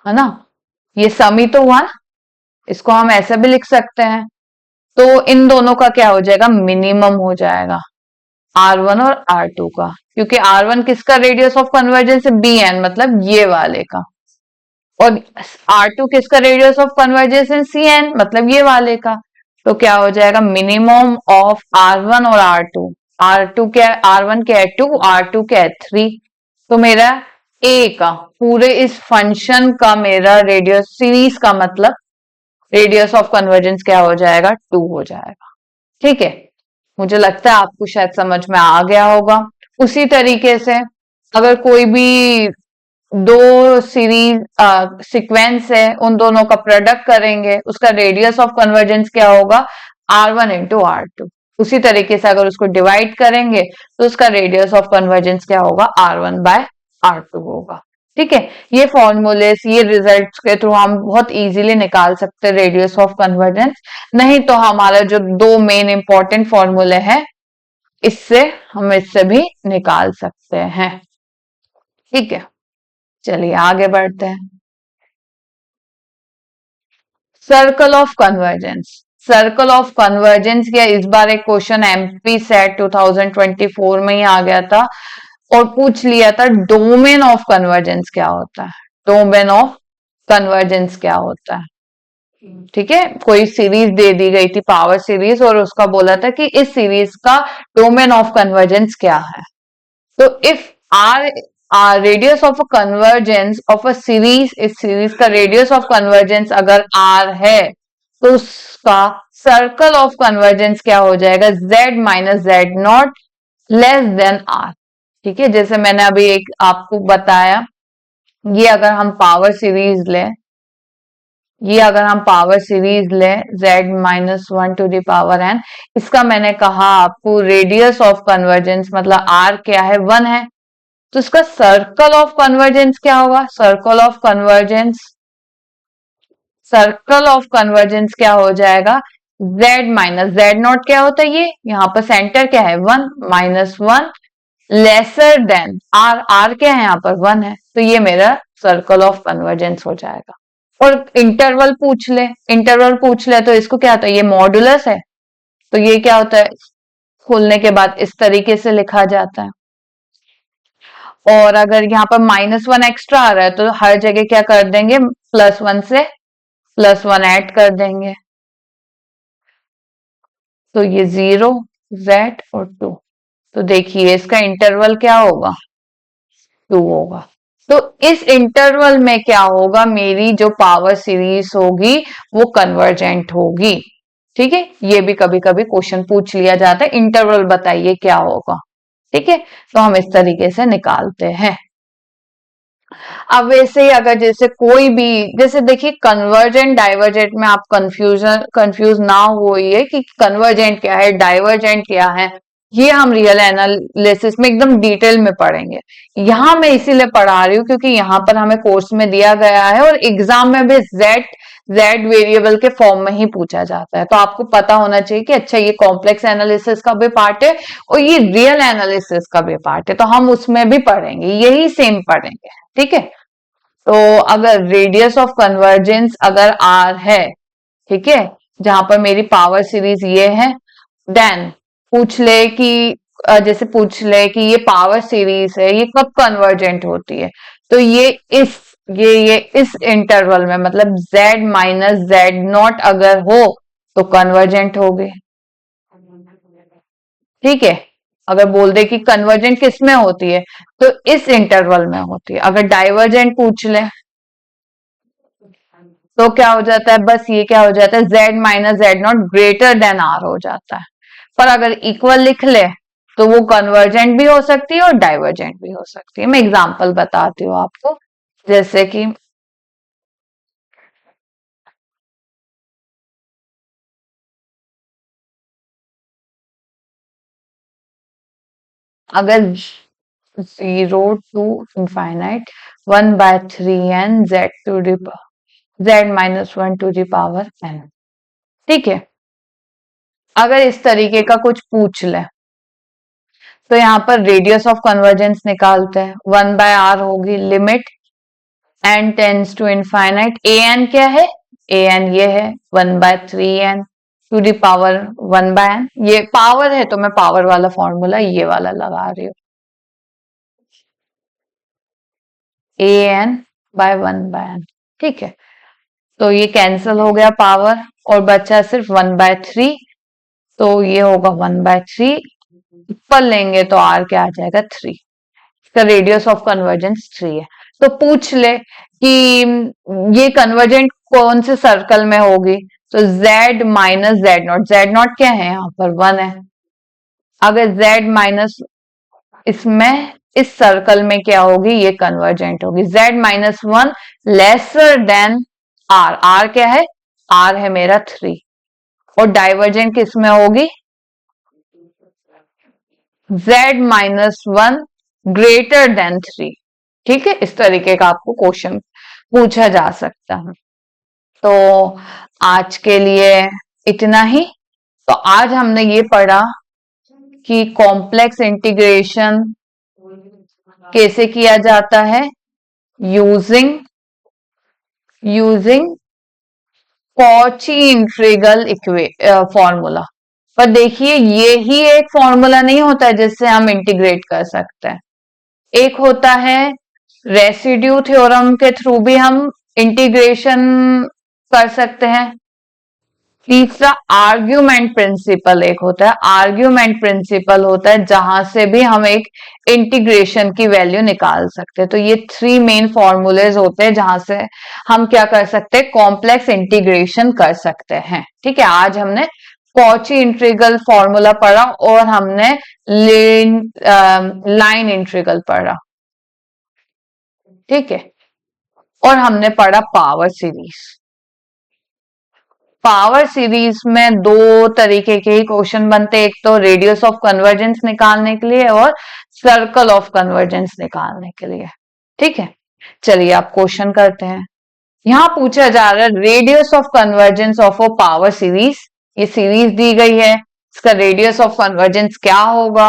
है ना, ये सम ही तो हुआ ना, इसको हम ऐसे भी लिख सकते हैं। तो इन दोनों का क्या हो जाएगा, मिनिमम हो जाएगा आर वन और आर टू का, क्योंकि आर वन किसका रेडियस ऑफ कन्वर्जेंस है, बी एन मतलब ये वाले का, और आर टू किसका रेडियस ऑफ कन्वर्जेंस है, सी एन मतलब ये वाले का। तो क्या हो जाएगा, मिनिमम ऑफ आर वन और आर टू, आर टू क्या, आर वन क्या है टू, आर टू क्या है थ्री। तो मेरा ए का पूरे इस फंक्शन का मेरा रेडियस, सीरीज का मतलब रेडियस ऑफ कन्वर्जेंस क्या हो जाएगा, टू हो जाएगा, ठीक है। मुझे लगता है आपको शायद समझ में आ गया होगा। उसी तरीके से अगर कोई भी दो सीरीज सीक्वेंस है, उन दोनों का प्रोडक्ट करेंगे, उसका रेडियस ऑफ कन्वर्जेंस क्या होगा, r one into r two. उसी तरीके से अगर उसको डिवाइड करेंगे तो उसका रेडियस ऑफ कन्वर्जेंस क्या होगा, r one by r two होगा, ठीक है। ये फॉर्मूलेस, ये रिजल्ट्स के थ्रू हम बहुत इजीली निकाल सकते हैं रेडियस ऑफ कन्वर्जेंस। नहीं तो हमारा जो दो मेन इंपॉर्टेंट फॉर्मूले हैं, इससे हम इससे भी निकाल सकते हैं, ठीक है। चलिए आगे बढ़ते हैं। Circle of convergence, circle of convergence क्या, इस बार एक क्वेश्चन एमपी सेट 2024 में ही आ गया था और पूछ लिया था डोमेन ऑफ कन्वर्जेंस क्या होता है, डोमेन ऑफ कन्वर्जेंस क्या होता है, ठीक है। कोई सीरीज दे दी गई थी, पावर सीरीज, और उसका बोला था कि इस सीरीज का डोमेन ऑफ कन्वर्जेंस क्या है। तो if r radius of a convergence of a series, इस सीरीज का रेडियस ऑफ कन्वर्जेंस अगर आर है, तो उसका सर्कल ऑफ कन्वर्जेंस क्या हो जाएगा, z minus z naught less than r, ठीक है। जैसे मैंने अभी एक आपको बताया, ये अगर हम पावर सीरीज लें, ये अगर हम पावर सीरीज लें z minus one to the power n, इसका मैंने कहा आपको रेडियस ऑफ कन्वर्जेंस मतलब r क्या है, वन है। तो इसका सर्कल ऑफ कन्वर्जेंस क्या होगा, circle of convergence, circle of convergence क्या हो जाएगा, z माइनस जेड नॉट क्या होता है, ये यहाँ पर सेंटर क्या है, one minus one lesser than r, r क्या है यहाँ पर, वन है। तो ये मेरा सर्कल ऑफ कन्वर्जेंस हो जाएगा। और इंटरवल पूछ ले, इंटरवल पूछ ले तो इसको क्या होता है, ये मॉडुलस है, तो ये क्या होता है, खोलने के बाद इस तरीके से लिखा जाता है। और अगर यहाँ पर माइनस वन एक्स्ट्रा आ रहा है तो हर जगह क्या कर देंगे, प्लस वन से प्लस वन ऐड कर देंगे, तो ये जीरो, जेड और टू। तो देखिए इसका इंटरवल क्या होगा, टू होगा। तो इस इंटरवल में क्या होगा, मेरी जो पावर सीरीज होगी वो कन्वर्जेंट होगी, ठीक है। ये भी कभी कभी क्वेश्चन पूछ लिया जाता है, इंटरवल बताइए क्या होगा, ठीक है। तो हम इस तरीके से निकालते हैं। अब वैसे ही अगर जैसे कोई भी, जैसे देखिए कन्वर्जेंट डाइवर्जेंट में आप कंफ्यूज ना हो, ये कि कन्वर्जेंट क्या है, डाइवर्जेंट क्या है। ये हम रियल एनालिसिस में एकदम डिटेल में पढ़ेंगे। यहाँ मैं इसीलिए पढ़ा रही हूँ क्योंकि यहाँ पर हमें कोर्स में दिया गया है और एग्जाम में भी जेड वेरिएबल के फॉर्म में ही पूछा जाता है, तो आपको पता होना चाहिए कि अच्छा ये कॉम्प्लेक्स एनालिसिस का भी पार्ट है और ये रियल एनालिसिस का भी पार्ट है, तो हम उसमें भी पढ़ेंगे, यही सेम पढ़ेंगे। ठीक है, तो अगर रेडियस ऑफ कन्वर्जेंस अगर आर है, ठीक है, जहां पर मेरी पावर सीरीज ये है, देन पूछ ले कि जैसे पूछ ले कि ये पावर सीरीज है, ये कब कन्वर्जेंट होती है, तो ये इस इंटरवल में, मतलब z माइनस जेड नॉट अगर हो तो कन्वर्जेंट होगी। ठीक है, अगर बोल दे कि कन्वर्जेंट किस में होती है, तो इस इंटरवल में होती है। अगर डाइवर्जेंट पूछ ले तो क्या हो जाता है, बस ये क्या हो जाता है, z minus z naught greater than r हो जाता है। पर अगर इक्वल लिख ले तो वो कन्वर्जेंट भी हो सकती है और डाइवर्जेंट भी हो सकती है। मैं एग्जांपल बताती हूँ आपको, जैसे कि अगर 0 to infinite 1/3n z minus 1 to the power n, ठीक है, अगर इस तरीके का कुछ पूछ ले तो यहाँ पर रेडियस ऑफ कन्वर्जेंस निकालते हैं, 1/r होगी, limit n tends to infinite, a n क्या है, ए एन ये है 1/3n to the power 1/n, ये पावर है तो मैं पावर वाला फॉर्मूला ये वाला लगा रही हूँ, ए एन बाय 1/n। ठीक है, तो ये कैंसिल हो गया पावर और बचा सिर्फ 1/3, तो ये होगा 1/3, ऊपर लेंगे तो आर क्या आ जाएगा 3, इसका रेडियस ऑफ कन्वर्जेंस 3 है। तो पूछ ले कि ये कन्वर्जेंट कौन से सर्कल में होगी, तो z माइनस जेड नॉट क्या है, यहाँ पर 1 है। अगर z माइनस इसमें इस सर्कल में क्या होगी, ये कन्वर्जेंट होगी, z minus 1 lesser than r, r क्या है, आर है मेरा 3, और डाइवर्जेंट किस में होगी, z माइनस 1 ग्रेटर देन 3। ठीक है, इस तरीके का आपको क्वेश्चन पूछा जा सकता है। तो आज के लिए इतना ही। तो आज हमने ये पढ़ा कि कॉम्प्लेक्स इंटीग्रेशन कैसे किया जाता है, यूजिंग कॉची इंटीग्रल फॉर्मूला। पर देखिए ये ही एक फॉर्मूला नहीं होता है जिससे हम इंटीग्रेट कर सकते हैं, एक होता है रेसिड्यू थ्योरम के थ्रू भी हम इंटीग्रेशन कर सकते हैं, तीसरा आर्ग्यूमेंट प्रिंसिपल एक होता है, आर्ग्यूमेंट प्रिंसिपल होता है जहां से भी हम एक इंटीग्रेशन की वैल्यू निकाल सकते हैं। तो ये 3 मेन फॉर्मूलेज होते हैं जहां से हम क्या कर सकते हैं, कॉम्प्लेक्स इंटीग्रेशन कर सकते हैं। ठीक है, आज हमने कॉची इंटीग्रल फॉर्मूला पढ़ा और हमने लाइन इंटीग्रल पढ़ा। ठीक है, और हमने पढ़ा पावर सीरीज। पावर सीरीज में 2 तरीके के ही क्वेश्चन बनते हैं, एक तो रेडियस ऑफ कन्वर्जेंस निकालने के लिए और सर्कल ऑफ कन्वर्जेंस निकालने के लिए। ठीक है, चलिए आप क्वेश्चन करते हैं। यहां पूछा जा रहा है radius of convergence of a power series, ये सीरीज दी गई है, इसका रेडियस ऑफ कन्वर्जेंस क्या होगा,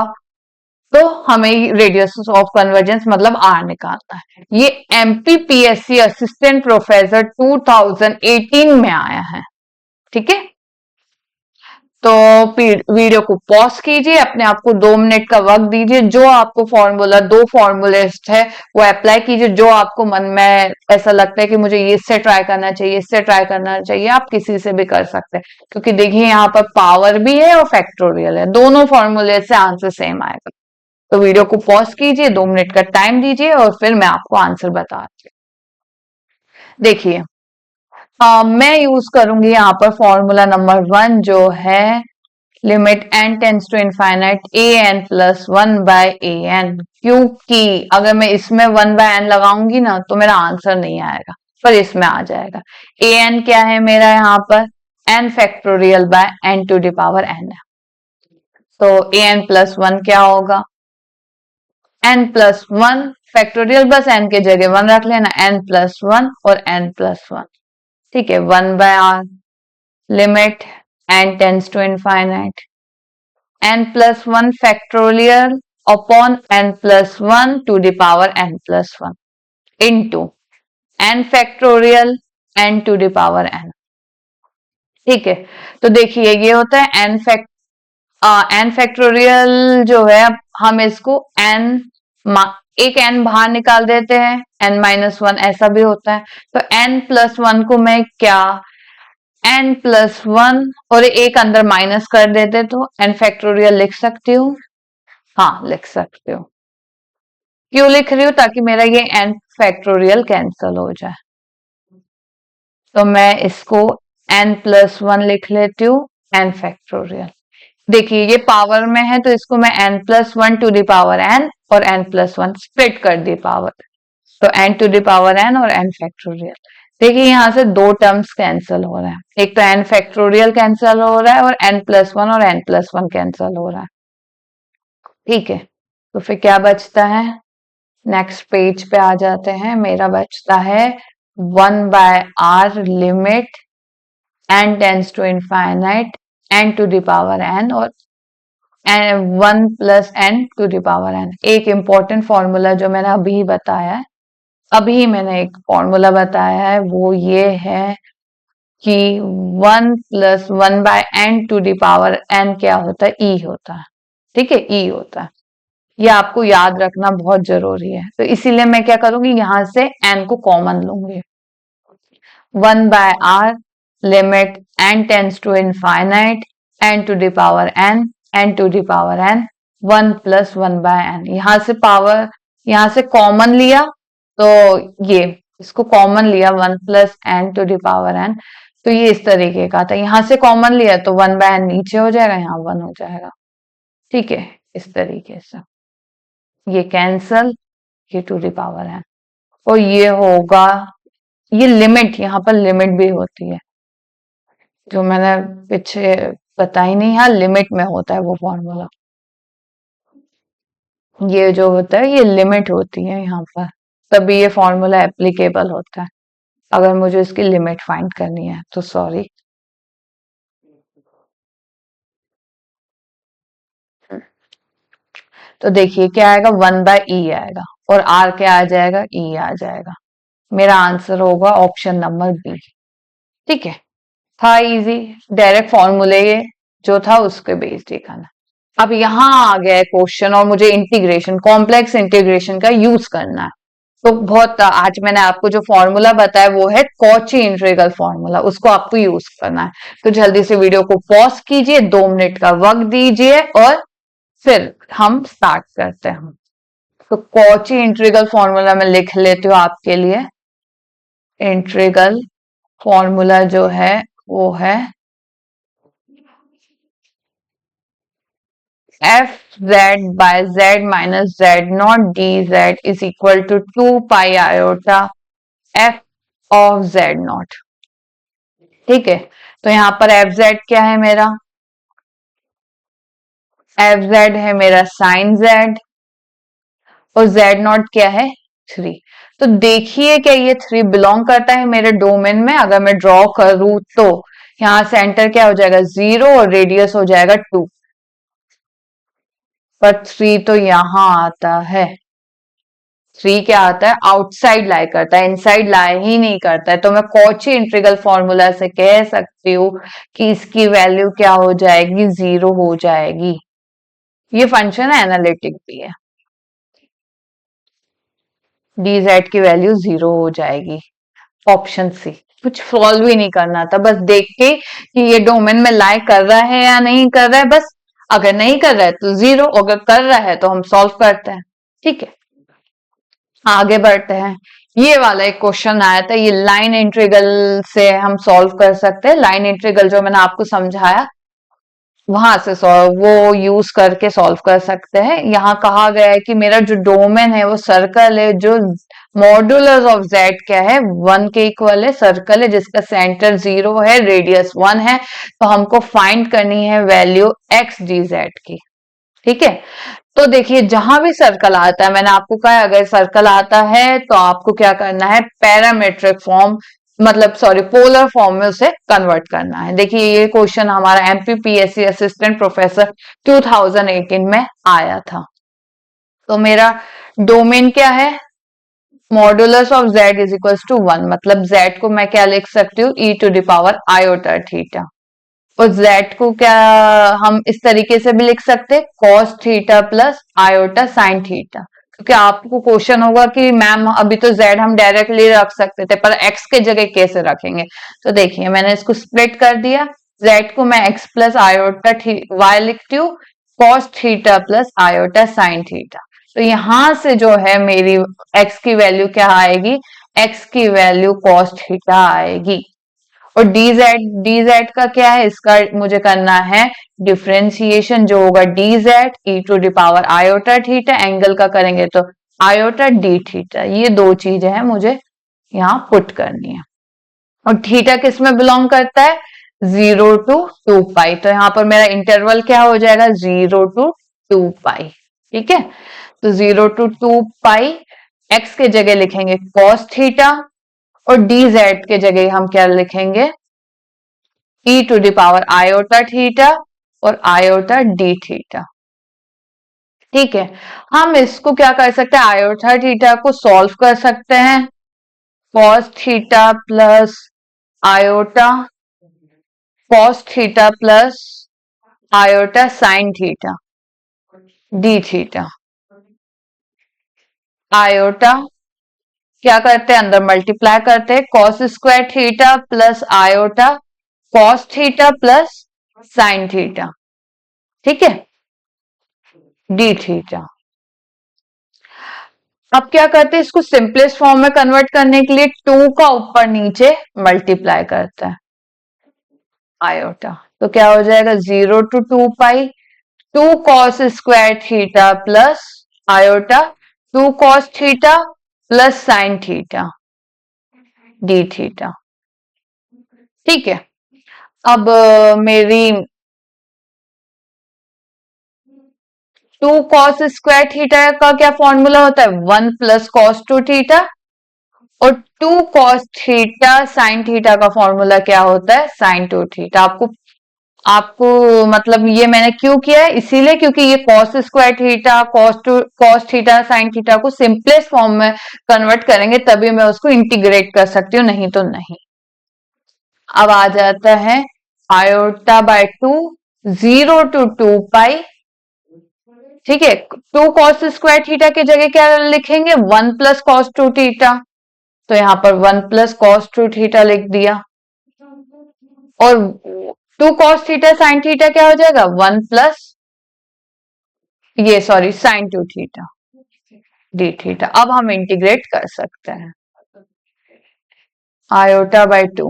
तो हमें रेडियस ऑफ कन्वर्जेंस मतलब आर निकालना है। ये एमपीपीएससी असिस्टेंट प्रोफेसर 2018 में आया है। ठीक है, तो वीडियो को पॉज कीजिए, अपने आप को 2 मिनट का वक्त दीजिए, जो आपको फॉर्मूला 2 फॉर्मूलिस्ट है वो अप्लाई कीजिए, जो आपको मन में ऐसा लगता है कि मुझे इससे ट्राई करना चाहिए, इससे ट्राई करना चाहिए, आप किसी से भी कर सकते हैं, क्योंकि देखिए यहाँ पर पावर भी है और फैक्टोरियल है, दोनों फॉर्मूले से आंसर सेम आएगा। तो वीडियो को पॉज कीजिए, 2 मिनट का टाइम दीजिए और फिर मैं आपको आंसर बताती हूँ। देखिए मैं यूज करूंगी यहाँ पर फॉर्मूला नंबर 1 जो है limit n tends to infinite a n plus 1/an, क्योंकि अगर मैं इसमें 1/n लगाऊंगी ना तो मेरा आंसर नहीं आएगा, पर इसमें आ जाएगा। ए एन क्या है मेरा यहाँ पर, n factorial by n to the power n है। तो ए एन प्लस वन क्या होगा, एन प्लस वन फैक्टोरियल, बस एन के जगह वन रख लेना, एन प्लस वन और एन प्लस वन, ठीक है, 1/r limit n tends to infinite n plus one factorial upon n plus one to the power n plus one into n factorial n to the power n, ठीक है। तो देखिए ये होता है N factorial जो है, हम इसको एन, एक एन बाहर निकाल देते हैं, एन माइनस वन ऐसा भी होता है, तो एन प्लस वन को मैं क्या एन प्लस वन और एक अंदर माइनस कर देते तो एन फैक्टोरियल लिख सकती हूँ, हाँ लिख सकती हूँ। क्यों लिख रही हूँ, ताकि मेरा ये एन फैक्टोरियल कैंसल हो जाए, तो मैं इसको एन प्लस वन लिख लेती हूँ एन फैक्टोरियल। देखिए ये पावर में है तो इसको मैं n plus one to the power n और एन प्लस वन स्प्लिट कर दी पावर, तो n to the power n और एन फैक्टोरियल। देखिए यहां से दो टर्म्स कैंसिल हो रहे हैं, एक तो एन फैक्टोरियल कैंसिल हो रहा है और एन प्लस वन और एन प्लस वन कैंसिल हो रहा है, ठीक है। तो फिर क्या बचता है, नेक्स्ट पेज पे आ जाते हैं, मेरा बचता है 1/r limit n tends to infinite n to the power n और 1 plus n to the power n. एक इंपॉर्टेंट फॉर्मूला जो मैंने अभी बताया है, अभी मैंने एक फॉर्मूला बताया है, वो ये है कि 1 plus 1/n to the power n क्या होता है, e होता है, ठीक है, e होता है। ये आपको याद रखना बहुत जरूरी है, तो इसीलिए मैं क्या करूंगी, यहां से n को कॉमन लूंगी। 1/r limit n tends to infinite n to the power n n to the power n 1 plus 1/n, यहां से पावर, यहां से कॉमन लिया तो ये इसको कॉमन लिया 1 plus n to the power n, तो ये इस तरीके का था, यहां से कॉमन लिया तो 1/n नीचे हो जाएगा, यहाँ 1 हो जाएगा, ठीक है, इस तरीके से ये कैंसल, ये टू द पावर एन, और ये होगा, ये लिमिट, यहाँ पर लिमिट भी होती है जो मैंने पीछे बताई नहीं, यहाँ लिमिट में होता है वो फॉर्मूला, ये जो होता है ये लिमिट होती है यहाँ पर, तभी ये फॉर्मूला एप्लीकेबल होता है, अगर मुझे इसकी लिमिट फाइंड करनी है तो सॉरी। तो देखिए क्या आएगा, 1/e आएगा और r क्या आ जाएगा, e आ जाएगा, मेरा आंसर होगा ऑप्शन नंबर बी, ठीक है। था इजी, डायरेक्ट फॉर्मूले ये जो था उसके बेस्ड ही करना। अब यहाँ आ गया है क्वेश्चन और मुझे इंटीग्रेशन, कॉम्प्लेक्स इंटीग्रेशन का यूज करना है, तो बहुत, आज मैंने आपको जो फॉर्मूला बताया वो है कॉची इंटीग्रल फॉर्मूला, उसको आपको यूज करना है। तो जल्दी से वीडियो को पॉज कीजिए, 2 मिनट का वक्त दीजिए और फिर हम स्टार्ट करते हैं। तो कॉची इंटीग्रल फॉर्मूला मैं लिख लेती हूँ आपके लिए। इंटीग्रल फॉर्मूला जो है वो है f z by z minus z naught d z is equal to 2 pi iota f of z naught, ठीक है। तो यहाँ पर एफ जेड क्या है मेरा, एफ जेड है मेरा साइन जेड और जेड नॉट क्या है 3। तो देखिए क्या ये 3 बिलोंग करता है मेरे डोमेन में, अगर मैं ड्रॉ करूं तो यहाँ सेंटर क्या हो जाएगा 0 और रेडियस हो जाएगा 2, पर 3 तो यहां आता है, 3 क्या आता है आउटसाइड लाई करता है, इनसाइड लाई ही नहीं करता है, तो मैं कॉची इंटीग्रल फॉर्मूला से कह सकती हूँ कि इसकी वैल्यू क्या हो जाएगी 0 हो जाएगी। ये फंक्शन है, एनालिटिक भी है, डी जेड की वैल्यू 0 हो जाएगी, ऑप्शन सी। कुछ सॉल्व ही नहीं करना था, बस देख के कि ये डोमेन में लाई कर रहा है या नहीं कर रहा है, बस अगर नहीं कर रहा है तो 0, अगर कर रहा है तो हम सॉल्व करते हैं, ठीक है। आगे बढ़ते हैं, ये वाला एक क्वेश्चन आया था, ये लाइन इंटीग्रल से हम सॉल्व कर सकते हैं, लाइन इंटीग्रल जो मैंने आपको समझाया वहां से वो यूज करके सॉल्व कर सकते हैं। यहाँ कहा गया है कि मेरा जो डोमेन है वो सर्कल है, जो मॉड्यूलस ऑफ जेड क्या है 1 के इक्वल है, सर्कल है जिसका सेंटर 0 है, रेडियस 1 है, तो हमको फाइंड करनी है वैल्यू एक्स डी जेड की। ठीक है। तो देखिए जहां भी सर्कल आता है, मैंने आपको कहा अगर सर्कल आता है तो आपको क्या करना है, पैरामेट्रिक फॉर्म मतलब सॉरी पोलर फॉर्म में उसे कन्वर्ट करना है। देखिए ये क्वेश्चन हमारा एमपीपीएससी असिस्टेंट प्रोफेसर 2018 में आया था। तो मेरा डोमेन क्या है, modulus of z is equal to 1, मतलब z को मैं क्या लिख सकती हूँ, e to the power iota theta. और z को क्या हम इस तरीके से भी लिख सकते हैं, cos theta plus iota sine theta. क्योंकि आपको क्वेश्चन होगा कि मैम अभी तो z हम डायरेक्टली रख सकते थे पर x के जगह कैसे रखेंगे। तो देखिए मैंने इसको स्प्लिट कर दिया, z को मैं x प्लस आयोटा y लिखती हूँ, cos theta plus iota sine theta. तो यहां से जो है मेरी x की वैल्यू क्या आएगी, x की वैल्यू cos थीटा आएगी। और dz का क्या है, इसका मुझे करना है डिफरेंशिएशन, जो होगा dz e to the power iota theta, angle का करेंगे तो आयोटा डी थीटा। ये दो चीजें हैं मुझे यहाँ पुट करनी है। और थीटा किस में बिलोंग करता है, 0 टू 2 पाई। तो यहाँ पर मेरा इंटरवल क्या हो जाएगा, 0 टू 2 पाई। ठीक है, तो 0 टू 2 पाई, x के जगह लिखेंगे cos थीटा और dz के जगह हम क्या लिखेंगे, e to the power iota theta और आयोटा डी थीटा। ठीक है, हम इसको क्या कर सकते हैं, आयोटा थीटा को सॉल्व कर सकते हैं, cos theta plus iota, cos theta plus iota sine theta d theta. Iota क्या करते हैं, अंदर मल्टीप्लाई करते हैं, cos square theta plus iota cos theta plus sine theta. ठीक है, डी थीटा। अब क्या करते हैं, इसको सिंपलेस्ट फॉर्म में कन्वर्ट करने के लिए 2 का ऊपर नीचे मल्टीप्लाई करते हैं आयोटा। तो क्या हो जाएगा, 0 to 2 pi 2 cos square theta plus iota 2 cos theta plus sine theta d theta. ठीक है, अब मेरी 2 cos स्क्वायर थीटा का क्या फॉर्मूला होता है, 1 प्लस कॉस 2 थीटा, और 2 cos थीटा साइन थीटा का फॉर्मूला क्या होता है, साइन 2 थीटा। आपको आपको मतलब ये मैंने क्यों किया है, इसीलिए क्योंकि ये cos square theta cos theta sine theta को सिंपलेस्ट फॉर्म में कन्वर्ट करेंगे तभी मैं उसको इंटीग्रेट कर सकती हूँ, नहीं तो नहीं। अब आ जाता है आयोटा बाय 2, 0 टू 2 पाई। ठीक है, 2 cos स्क्वायर थीटा की जगह क्या लिखेंगे, 1 प्लस कॉस 2 थीटा। तो यहाँ पर 1 प्लस कॉस 2 थीटा लिख दिया, और 2 cos थीटा साइन थीटा क्या हो जाएगा, 1 प्लस ये sorry sine 2 theta d theta. अब हम इंटीग्रेट कर सकते हैं, आयोटा बाय 2,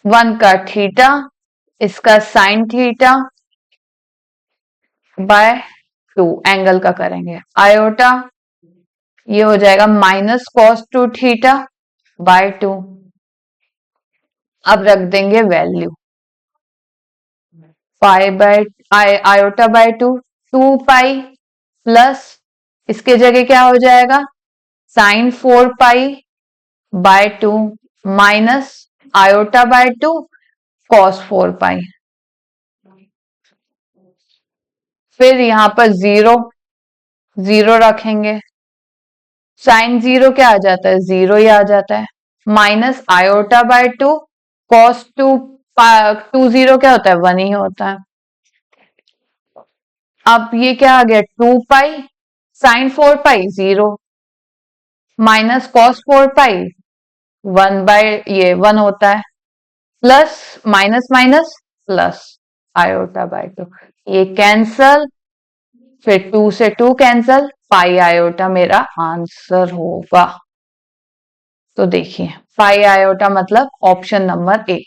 1 का थीटा, इसका साइन थीटा बाय 2, एंगल का करेंगे आयोटा, ये हो जाएगा माइनस कॉस 2 थीटा बाय 2। अब रख देंगे value, pi by iota by 2, 2 pi plus इसके जगह क्या हो जाएगा, sine 4 pi by 2 minus iota by 2 cos 4 pi. फिर यहां पर 0 0 रखेंगे, साइन 0 क्या आ जाता है, 0 ही आ जाता है, माइनस आयोटा बाय 2 कॉस 2 2 0 क्या होता है, 1 ही होता है। अब ये क्या आ गया, 2 pi sine 4 pi 0 minus cos 4 pi 1 by ये 1 होता है, plus minus minus plus iota by 2, ये कैंसल, फिर 2 से 2 कैंसल, पाई आयोटा मेरा आंसर होगा। तो देखिए पाई आयोटा मतलब ऑप्शन नंबर ए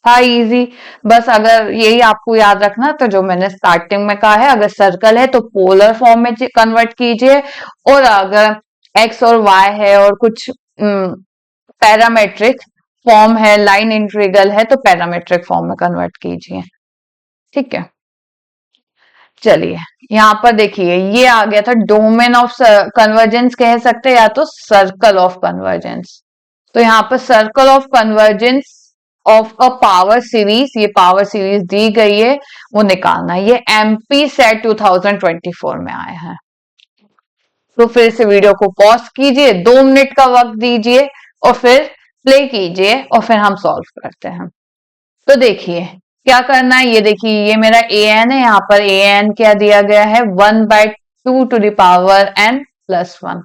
था, इजी। बस अगर यही आपको याद रखना, तो जो मैंने स्टार्टिंग में कहा है, अगर सर्कल है तो पोलर फॉर्म में कन्वर्ट कीजिए, और अगर एक्स और वाई है और कुछ पैरामेट्रिक फॉर्म है, लाइन इंटीग्रल है, तो पैरामेट्रिक फॉर्म में कन्वर्ट कीजिए। ठीक है, चलिए यहाँ पर देखिए ये आ गया था डोमेन ऑफ कन्वर्जेंस कह सकते हैं या तो सर्कल ऑफ कन्वर्जेंस। तो यहाँ पर circle of convergence of a power series, ये पावर सीरीज दी गई है वो निकालना है। ये एमपी सेट 2024 में आया है। तो फिर से वीडियो को पॉज कीजिए, 2 मिनट का वक्त दीजिए और फिर प्ले कीजिए और फिर हम सॉल्व करते हैं। तो देखिए क्या करना है, ये देखिए ये मेरा ए एन है, यहाँ पर ए एन क्या दिया गया है 1/2 to the power n plus 1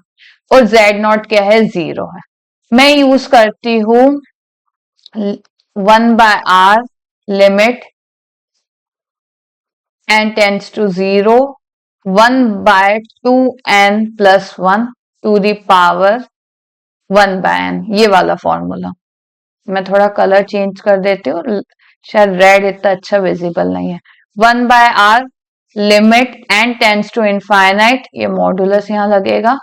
और z नॉट क्या है 0 है। मैं यूज करती हूं 1/r limit n tends to 0 1/2n plus 1 to the power 1/n, ये वाला फॉर्मूला। मैं थोड़ा कलर चेंज कर देती हूँ, शायद रेड इतना अच्छा विजिबल नहीं है। 1/r limit n tends to infinite, ये मॉडुलस यहाँ लगेगा,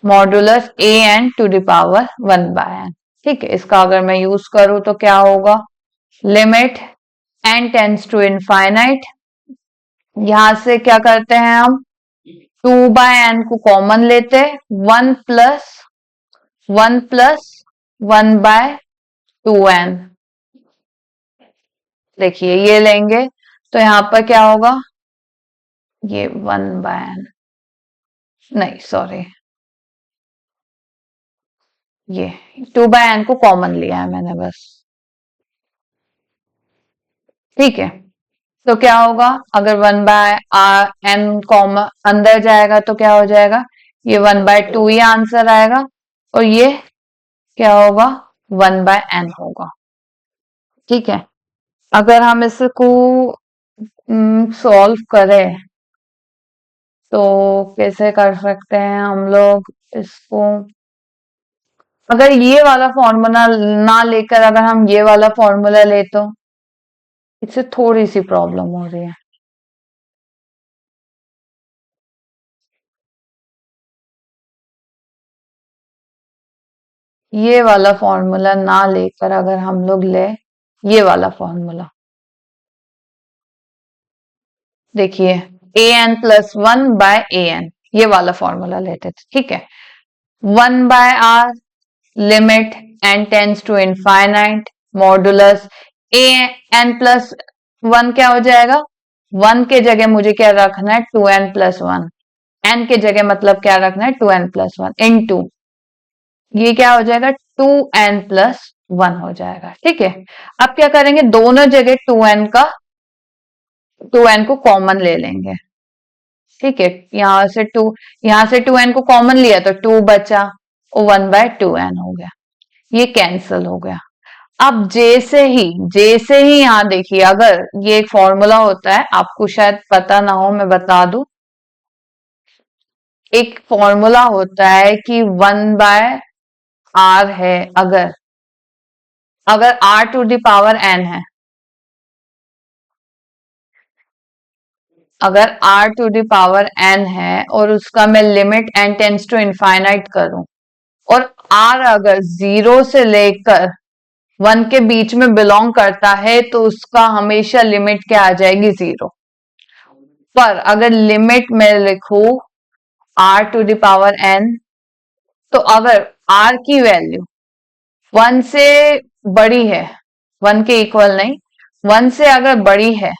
modulus a n to the power 1/n। ठीक है, इसका अगर मैं यूज करूं तो क्या होगा, limit n tends to infinite, यहां से क्या करते हैं हम 2/n को कॉमन लेते हैं, 1 प्लस 1/2n, देखिए ये लेंगे तो यहां पर क्या होगा, ये 1/n नहीं सॉरी, ये 2/n को कॉमन लिया है मैंने बस। ठीक है, तो क्या होगा अगर 1/n कॉमन अंदर जाएगा तो क्या हो जाएगा, ये 1/2 ही आंसर आएगा और ये क्या होगा 1/n होगा। ठीक है, अगर हम इसको सॉल्व करें तो कैसे कर सकते हैं हम लोग इसको, अगर ये वाला फॉर्मूला ना लेकर अगर हम ये वाला फॉर्मूला ले तो इससे थोड़ी सी प्रॉब्लम हो रही है। ये वाला फॉर्मूला ना लेकर अगर हम लोग ले ये वाला फॉर्मूला, देखिए ए एन प्लस 1/an, ये वाला फॉर्मूला लेते थे। ठीक है, 1/r limit n tends to infinite modulus a n plus 1 क्या हो जाएगा, 1 के जगह मुझे क्या रखना है 2n प्लस 1, n के जगह मतलब क्या रखना है 2n प्लस 1 इनटू, ये क्या हो जाएगा 2n प्लस 1 हो जाएगा। ठीक है, अब क्या करेंगे दोनों जगह 2n को कॉमन ले लेंगे। ठीक है, यहां से 2n को कॉमन लिया तो 2 बचा और 1/2n हो गया, ये कैंसिल हो गया। अब जैसे ही यहां देखिए, अगर ये एक फॉर्मूला होता है आपको शायद पता ना हो मैं बता दूं, एक फॉर्मूला होता है कि 1/r है, अगर r to the power n है, अगर r to the power n है और उसका मैं limit n tends to infinite करूं और r अगर 0 से लेकर 1 के बीच में बिलोंग करता है तो उसका हमेशा लिमिट क्या आ जाएगी 0। पर अगर लिमिट में लिखूं r to the power n, तो अगर r की वैल्यू 1 से बड़ी है, 1 के इक्वल नहीं, 1 से अगर बड़ी है,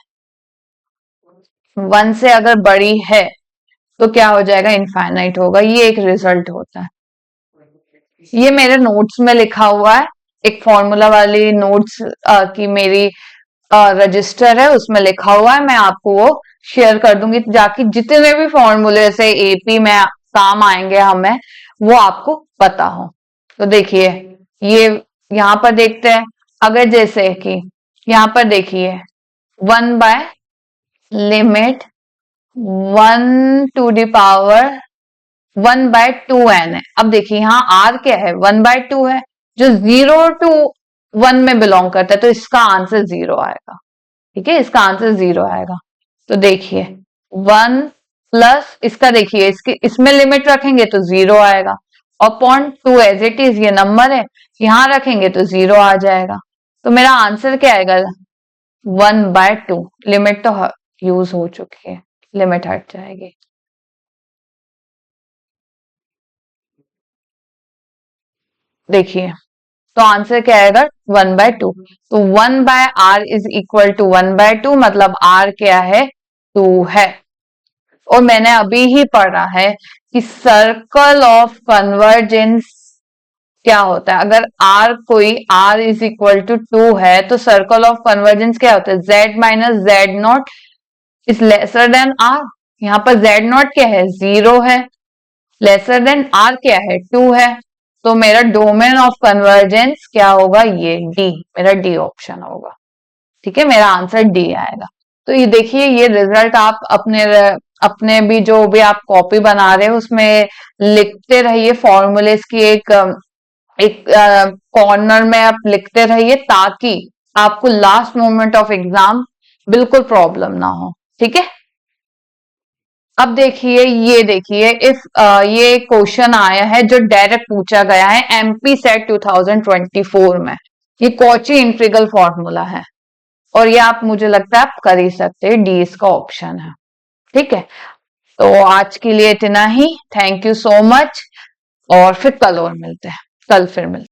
1 से अगर बड़ी है तो क्या हो जाएगा इनफाइनाइट होगा, ये एक रिजल्ट होता है। ये मेरे नोट्स में लिखा हुआ है, एक फॉर्मूला वाली नोट्स की मेरी रजिस्टर है उसमें लिखा हुआ है, मैं आपको वो शेयर कर दूंगी जाकि जितने भी फॉर्मूले से एपी में काम आएंगे हमें वो आपको पता हो। तो देखिए ये यहां पर देखते हैं, अगर जैसे कि यहां पर देखिए 1 by limit 1 to the power 1/2n है। अब देखिए यहाँ r क्या है 1/2 है, जो 0 to 1 में बिलोंग करता है तो इसका आंसर 0 आएगा। ठीक है, इसका आंसर 0 आएगा। तो देखिए 1 प्लस इसका देखिए इसमें लिमिट रखेंगे तो 0 आएगा और 0.2 एज इट इज ये नंबर है, यहां रखेंगे तो 0 आ जाएगा। तो मेरा आंसर क्या आएगा 1/2, लिमिट तो यूज हो चुकी है। लिमिट हट जाएगी। देखिए, तो आंसर क्या आएगा 1/2। तो 1/r इज इक्वल टू 1/2, मतलब r क्या है 2 है। और मैंने अभी ही पढ़ा है कि सर्कल ऑफ कन्वर्जेंस क्या होता है। अगर r कोई r इज इक्वल टू 2 है तो सर्कल ऑफ कन्वर्जेंस क्या होता है, z minus z not is lesser then r। यहाँ पर z नॉट क्या है 0 है, लेसर देन r क्या है 2 है। तो मेरा डोमेन ऑफ कन्वर्जेंस क्या होगा, ये डी, मेरा डी ऑप्शन होगा। ठीक है, मेरा आंसर डी आएगा। तो ये देखिए, ये रिजल्ट आप अपने अपने भी जो भी आप कॉपी बना रहे हो उसमें लिखते रहिए, फॉर्मूलेस की एक एक कॉर्नर में आप लिखते रहिए, ताकि आपको लास्ट मोमेंट ऑफ एग्जाम बिल्कुल प्रॉब्लम ना हो। ठीक है, अब देखिए, ये देखिए, इफ ये क्वेश्चन आया है जो डायरेक्ट पूछा गया है एमपी सेट 2024 में। ये कॉची इंटीग्रल फॉर्मूला है और ये आप, मुझे लगता है आप कर ही सकते हैं, डी इसका ऑप्शन है। ठीक है, तो आज के लिए इतना ही। थैंक यू सो मच, और फिर कल और मिलते हैं, कल फिर मिलते हैं।